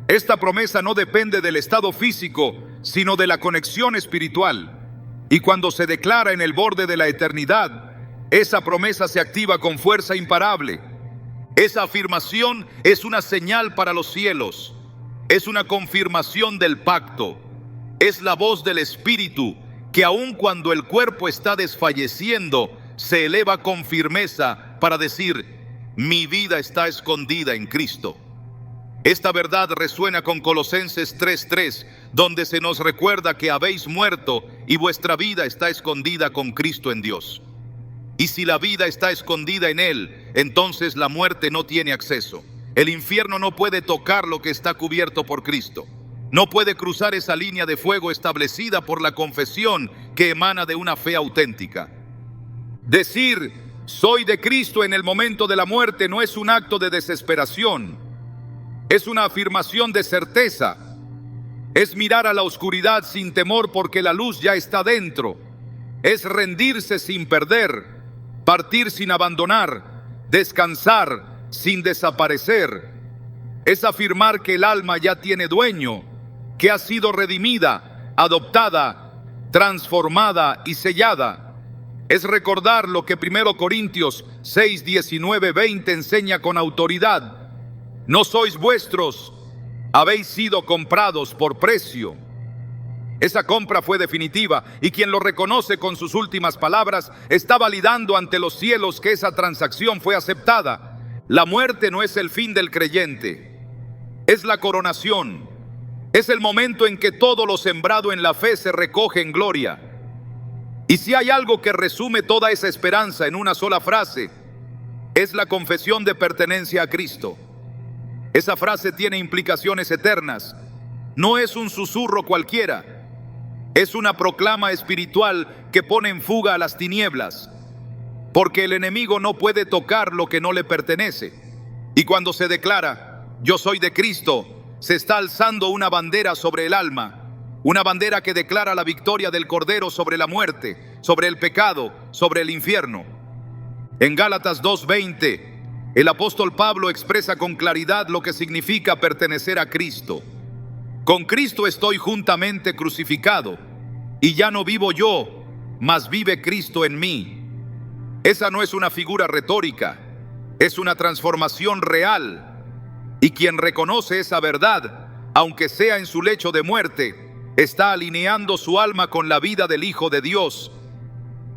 Esta promesa no depende del estado físico, sino de la conexión espiritual. Y cuando se declara en el borde de la eternidad, esa promesa se activa con fuerza imparable. Esa afirmación es una señal para los cielos. Es una confirmación del pacto. Es la voz del Espíritu que aun cuando el cuerpo está desfalleciendo, se eleva con firmeza para decir, mi vida está escondida en Cristo. Esta verdad resuena con Colosenses 3:3, donde se nos recuerda que habéis muerto y vuestra vida está escondida con Cristo en Dios. Y si la vida está escondida en Él, entonces la muerte no tiene acceso. El infierno no puede tocar lo que está cubierto por Cristo. No puede cruzar esa línea de fuego establecida por la confesión que emana de una fe auténtica. Decir, soy de Cristo en el momento de la muerte no es un acto de desesperación. Es una afirmación de certeza. Es mirar a la oscuridad sin temor porque la luz ya está dentro. Es rendirse sin perder, partir sin abandonar, descansar sin desaparecer. Es afirmar que el alma ya tiene dueño, que ha sido redimida, adoptada, transformada y sellada. Es recordar lo que 1 Corintios 6, 19, 20 enseña con autoridad. No sois vuestros, habéis sido comprados por precio. Esa compra fue definitiva y quien lo reconoce con sus últimas palabras está validando ante los cielos que esa transacción fue aceptada. La muerte no es el fin del creyente, es la coronación. Es el momento en que todo lo sembrado en la fe se recoge en gloria. Y si hay algo que resume toda esa esperanza en una sola frase, es la confesión de pertenencia a Cristo. Esa frase tiene implicaciones eternas. No es un susurro cualquiera. Es una proclama espiritual que pone en fuga a las tinieblas. Porque el enemigo no puede tocar lo que no le pertenece. Y cuando se declara, yo soy de Cristo, se está alzando una bandera sobre el alma. Una bandera que declara la victoria del Cordero sobre la muerte, sobre el pecado, sobre el infierno. En Gálatas 2:20, el apóstol Pablo expresa con claridad lo que significa pertenecer a Cristo. Con Cristo estoy juntamente crucificado, y ya no vivo yo, mas vive Cristo en mí. Esa no es una figura retórica, es una transformación real. Y quien reconoce esa verdad, aunque sea en su lecho de muerte, está alineando su alma con la vida del Hijo de Dios.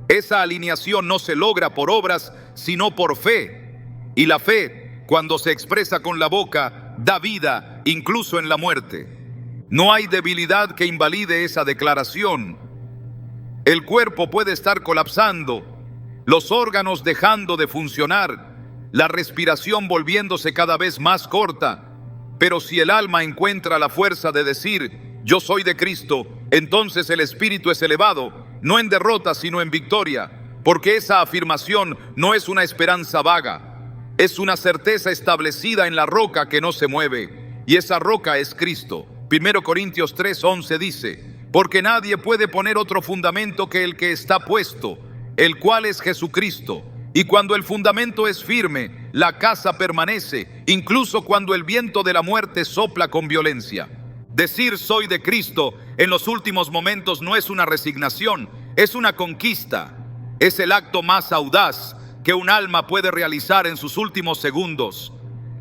Esa alineación no se logra por obras, sino por fe. Y la fe, cuando se expresa con la boca, da vida incluso en la muerte. No hay debilidad que invalide esa declaración. El cuerpo puede estar colapsando, los órganos dejando de funcionar, la respiración volviéndose cada vez más corta. Pero si el alma encuentra la fuerza de decir, yo soy de Cristo, entonces el espíritu es elevado, no en derrota, sino en victoria. porque esa afirmación no es una esperanza vaga, es una certeza establecida en la roca que no se mueve, y esa roca es Cristo. 1 Corintios 3:11 dice: porque nadie puede poner otro fundamento que el que está puesto, el cual es Jesucristo. Y cuando el fundamento es firme, la casa permanece, incluso cuando el viento de la muerte sopla con violencia. Decir soy de Cristo en los últimos momentos no es una resignación, es una conquista. Es el acto más audaz que un alma puede realizar en sus últimos segundos.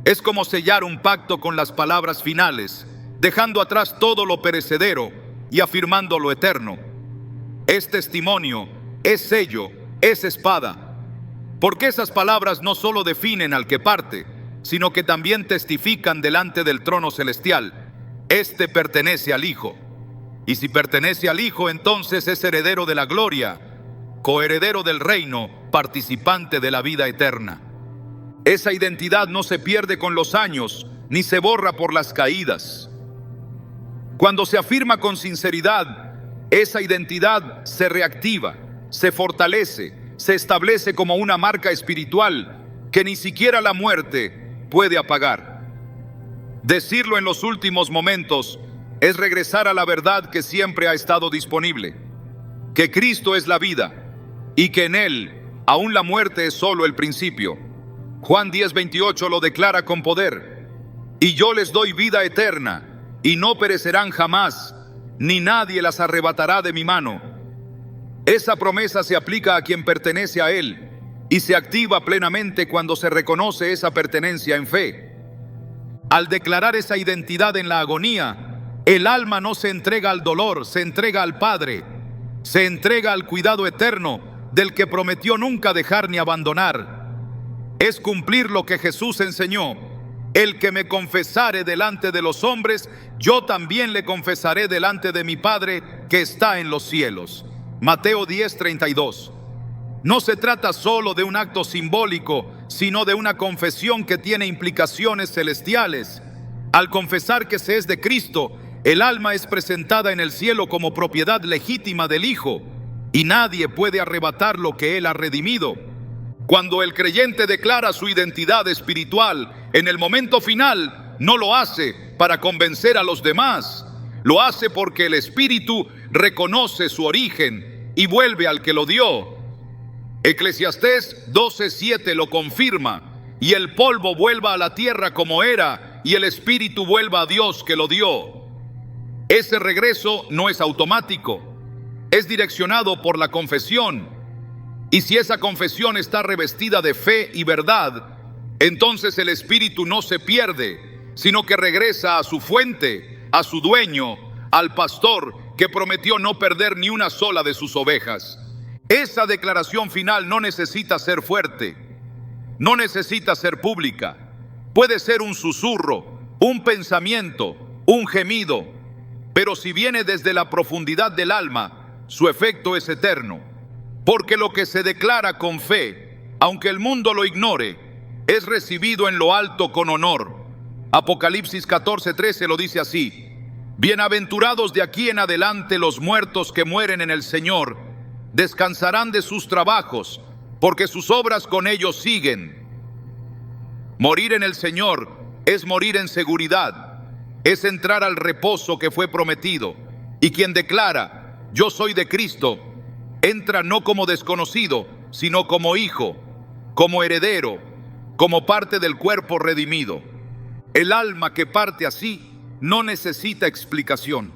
Es como sellar un pacto con las palabras finales, dejando atrás todo lo perecedero y afirmando lo eterno. Es testimonio, es sello, es espada. Porque esas palabras no solo definen al que parte, sino que también testifican delante del trono celestial: este pertenece al Hijo. Y si pertenece al Hijo, entonces es heredero de la gloria, coheredero del reino, participante de la vida eterna. Esa identidad no se pierde con los años, ni se borra por las caídas. Cuando se afirma con sinceridad, esa identidad se reactiva, se fortalece, se establece como una marca espiritual que ni siquiera la muerte puede apagar. Decirlo en los últimos momentos es regresar a la verdad que siempre ha estado disponible: que Cristo es la vida y que en Él aún la muerte es solo el principio. Juan 10:28 lo declara con poder: y yo les doy vida eterna, y no perecerán jamás, ni nadie las arrebatará de mi mano. Esa promesa se aplica a quien pertenece a Él y se activa plenamente cuando se reconoce esa pertenencia en fe. Al declarar esa identidad en la agonía, el alma no se entrega al dolor, se entrega al Padre, se entrega al cuidado eterno del que prometió nunca dejar ni abandonar. Es cumplir lo que Jesús enseñó: el que me confesare delante de los hombres, yo también le confesaré delante de mi Padre que está en los cielos. Mateo 10:32. No se trata solo de un acto simbólico, sino de una confesión que tiene implicaciones celestiales. Al confesar que se es de Cristo, el alma es presentada en el cielo como propiedad legítima del Hijo, y nadie puede arrebatar lo que Él ha redimido. Cuando el creyente declara su identidad espiritual en el momento final, no lo hace para convencer a los demás, lo hace porque el Espíritu reconoce su origen y vuelve al que lo dio. Eclesiastés 12:7 lo confirma: y el polvo vuelva a la tierra como era, y el espíritu vuelva a Dios que lo dio. Ese regreso no es automático, es direccionado por la confesión. Y si esa confesión está revestida de fe y verdad, entonces el espíritu no se pierde, sino que regresa a su fuente, a su dueño, al pastor que prometió no perder ni una sola de sus ovejas. Esa declaración final no necesita ser fuerte, no necesita ser pública. Puede ser un susurro, un pensamiento, un gemido, pero si viene desde la profundidad del alma, su efecto es eterno. Porque lo que se declara con fe, aunque el mundo lo ignore, es recibido en lo alto con honor. Apocalipsis 14:13 lo dice así: bienaventurados de aquí en adelante los muertos que mueren en el Señor, descansarán de sus trabajos, porque sus obras con ellos siguen. Morir en el Señor es morir en seguridad, es entrar al reposo que fue prometido. Y quien declara yo soy de Cristo, entra no como desconocido, sino como hijo, como heredero, como parte del cuerpo redimido. El alma que parte así no necesita explicación,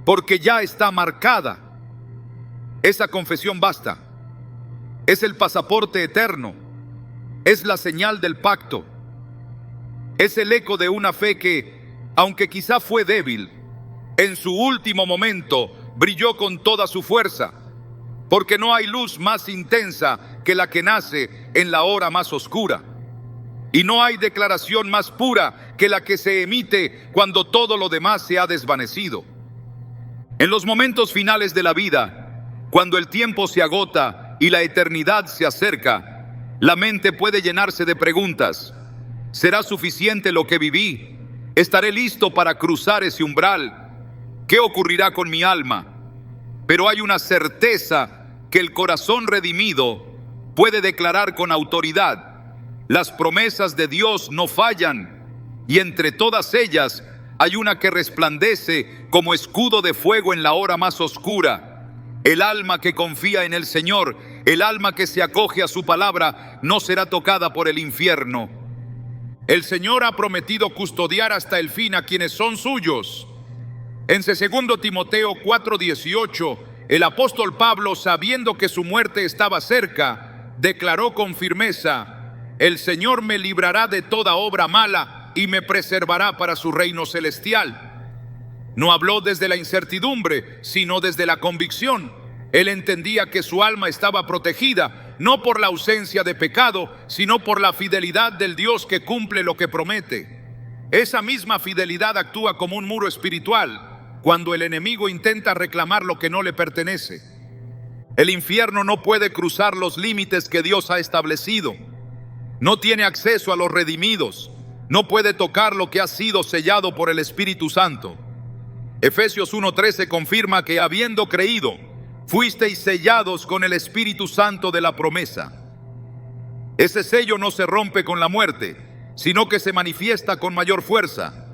porque ya está marcada. Esa confesión basta. Es el pasaporte eterno, es la señal del pacto, es el eco de una fe que, aunque quizá fue débil, en su último momento brilló con toda su fuerza, porque no hay luz más intensa que la que nace en la hora más oscura, y no hay declaración más pura que la que se emite cuando todo lo demás se ha desvanecido. En los momentos finales de la vida, cuando el tiempo se agota y la eternidad se acerca, la mente puede llenarse de preguntas. ¿Será suficiente lo que viví? ¿Estaré listo para cruzar ese umbral? ¿Qué ocurrirá con mi alma? Pero hay una certeza que el corazón redimido puede declarar con autoridad: las promesas de Dios no fallan, y entre todas ellas hay una que resplandece como escudo de fuego en la hora más oscura. El alma que confía en el Señor, el alma que se acoge a su palabra, no será tocada por el infierno. El Señor ha prometido custodiar hasta el fin a quienes son suyos. En 2 Timoteo 4:18, el apóstol Pablo, sabiendo que su muerte estaba cerca, declaró con firmeza: el Señor me librará de toda obra mala y me preservará para su reino celestial. No habló desde la incertidumbre, sino desde la convicción. Él entendía que su alma estaba protegida, no por la ausencia de pecado, sino por la fidelidad del Dios que cumple lo que promete. Esa misma fidelidad actúa como un muro espiritual cuando el enemigo intenta reclamar lo que no le pertenece. El infierno no puede cruzar los límites que Dios ha establecido. No tiene acceso a los redimidos. No puede tocar lo que ha sido sellado por el Espíritu Santo. Efesios 1:13 confirma que, habiendo creído, fuisteis sellados con el Espíritu Santo de la promesa. Ese sello no se rompe con la muerte, sino que se manifiesta con mayor fuerza,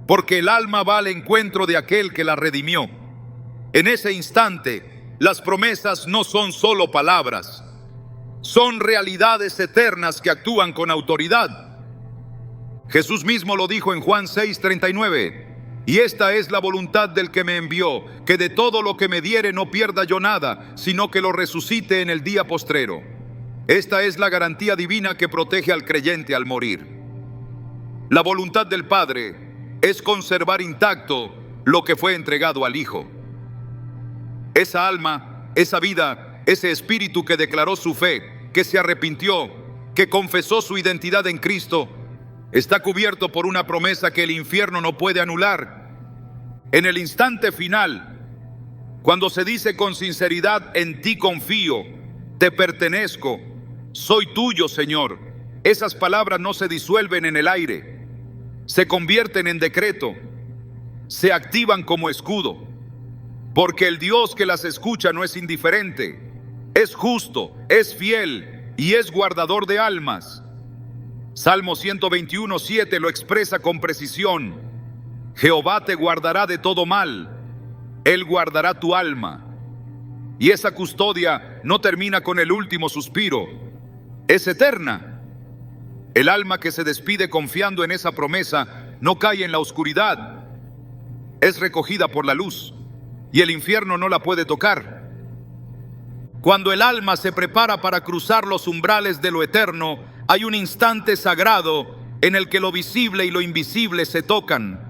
porque el alma va al encuentro de aquel que la redimió. En ese instante, las promesas no son solo palabras, son realidades eternas que actúan con autoridad. Jesús mismo lo dijo en Juan 6:39. Y esta es la voluntad del que me envió, que de todo lo que me diere no pierda yo nada, sino que lo resucite en el día postrero. Esta es la garantía divina que protege al creyente al morir. La voluntad del Padre es conservar intacto lo que fue entregado al Hijo. Esa alma, esa vida, ese espíritu que declaró su fe, que se arrepintió, que confesó su identidad en Cristo, está cubierto por una promesa que el infierno no puede anular. En el instante final, cuando se dice con sinceridad: en ti confío, te pertenezco, soy tuyo, Señor, esas palabras no se disuelven en el aire, se convierten en decreto, se activan como escudo, porque el Dios que las escucha no es indiferente, es justo, es fiel y es guardador de almas. Salmo 121:7 lo expresa con precisión: Jehová te guardará de todo mal, Él guardará tu alma. Y esa custodia no termina con el último suspiro, es eterna. El alma que se despide confiando en esa promesa no cae en la oscuridad, es recogida por la luz, y el infierno no la puede tocar. Cuando el alma se prepara para cruzar los umbrales de lo eterno, hay un instante sagrado en el que lo visible y lo invisible se tocan.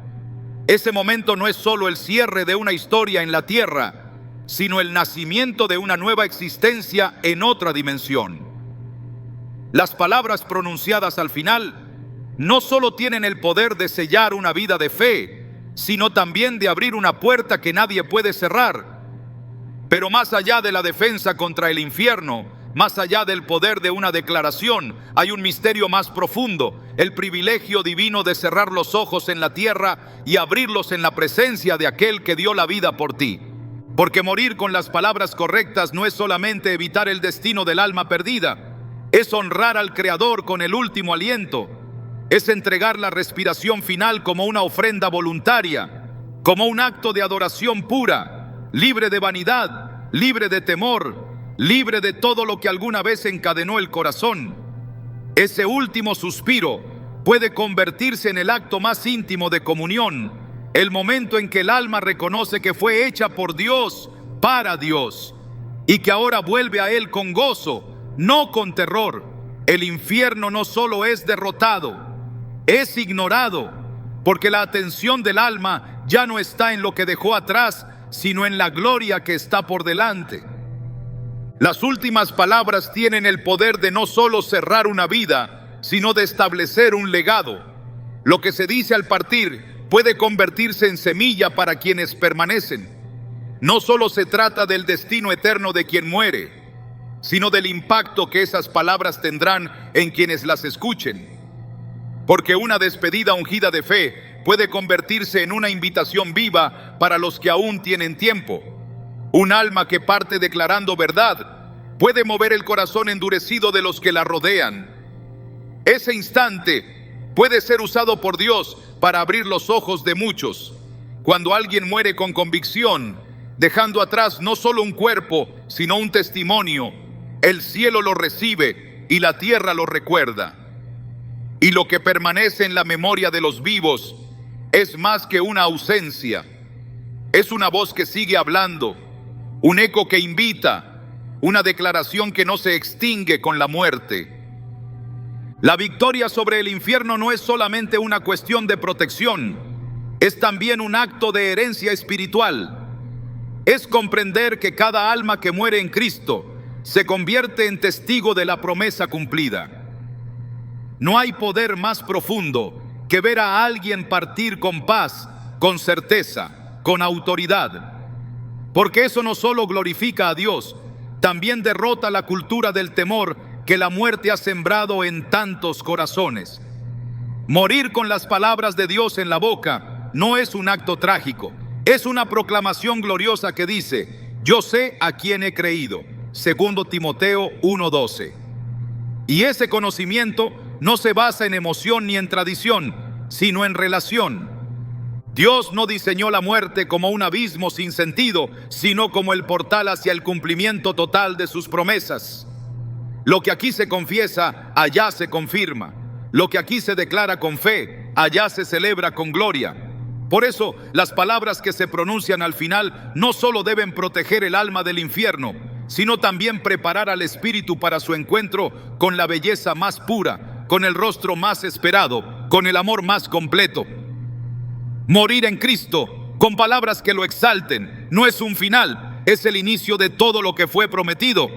Ese momento no es solo el cierre de una historia en la tierra, sino el nacimiento de una nueva existencia en otra dimensión. Las palabras pronunciadas al final no solo tienen el poder de sellar una vida de fe, sino también de abrir una puerta que nadie puede cerrar. Pero más allá de la defensa contra el infierno, más allá del poder de una declaración, hay un misterio más profundo: el privilegio divino de cerrar los ojos en la tierra y abrirlos en la presencia de aquel que dio la vida por ti. Porque morir con las palabras correctas no es solamente evitar el destino del alma perdida, es honrar al Creador con el último aliento, es entregar la respiración final como una ofrenda voluntaria, como un acto de adoración pura, libre de vanidad, libre de temor, libre de todo lo que alguna vez encadenó el corazón. Ese último suspiro puede convertirse en el acto más íntimo de comunión, el momento en que el alma reconoce que fue hecha por Dios, para Dios, y que ahora vuelve a Él con gozo, no con terror. El infierno no solo es derrotado, es ignorado, porque la atención del alma ya no está en lo que dejó atrás, sino en la gloria que está por delante. Las últimas palabras tienen el poder de no solo cerrar una vida, sino de establecer un legado. Lo que se dice al partir puede convertirse en semilla para quienes permanecen. No solo se trata del destino eterno de quien muere, sino del impacto que esas palabras tendrán en quienes las escuchen. Porque una despedida ungida de fe puede convertirse en una invitación viva para los que aún tienen tiempo. Un alma que parte declarando verdad puede mover el corazón endurecido de los que la rodean. Ese instante puede ser usado por Dios para abrir los ojos de muchos. Cuando alguien muere con convicción, dejando atrás no solo un cuerpo, sino un testimonio, el cielo lo recibe y la tierra lo recuerda. Y lo que permanece en la memoria de los vivos es más que una ausencia. Es una voz que sigue hablando, un eco que invita, una declaración que no se extingue con la muerte. La victoria sobre el infierno no es solamente una cuestión de protección, es también un acto de herencia espiritual. Es comprender que cada alma que muere en Cristo se convierte en testigo de la promesa cumplida. No hay poder más profundo que ver a alguien partir con paz, con certeza, con autoridad. Porque eso no solo glorifica a Dios, también derrota la cultura del temor que la muerte ha sembrado en tantos corazones. Morir con las palabras de Dios en la boca no es un acto trágico, es una proclamación gloriosa que dice: yo sé a quién he creído. 2 Timoteo 1:12. Y ese conocimiento no se basa en emoción ni en tradición, sino en relación. Dios no diseñó la muerte como un abismo sin sentido, sino como el portal hacia el cumplimiento total de sus promesas. Lo que aquí se confiesa, allá se confirma. Lo que aquí se declara con fe, allá se celebra con gloria. Por eso, las palabras que se pronuncian al final no solo deben proteger el alma del infierno, sino también preparar al espíritu para su encuentro con la belleza más pura, con el rostro más esperado, con el amor más completo. Morir en Cristo, con palabras que lo exalten, no es un final, es el inicio de todo lo que fue prometido.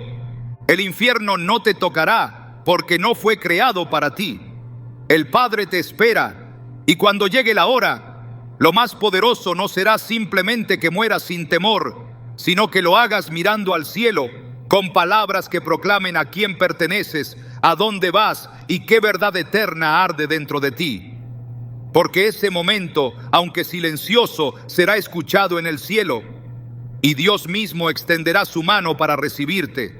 El infierno no te tocará, porque no fue creado para ti. El Padre te espera, y cuando llegue la hora, lo más poderoso no será simplemente que mueras sin temor, sino que lo hagas mirando al cielo, con palabras que proclamen a quién perteneces, a dónde vas y qué verdad eterna arde dentro de ti. Porque ese momento, aunque silencioso, será escuchado en el cielo, y Dios mismo extenderá su mano para recibirte.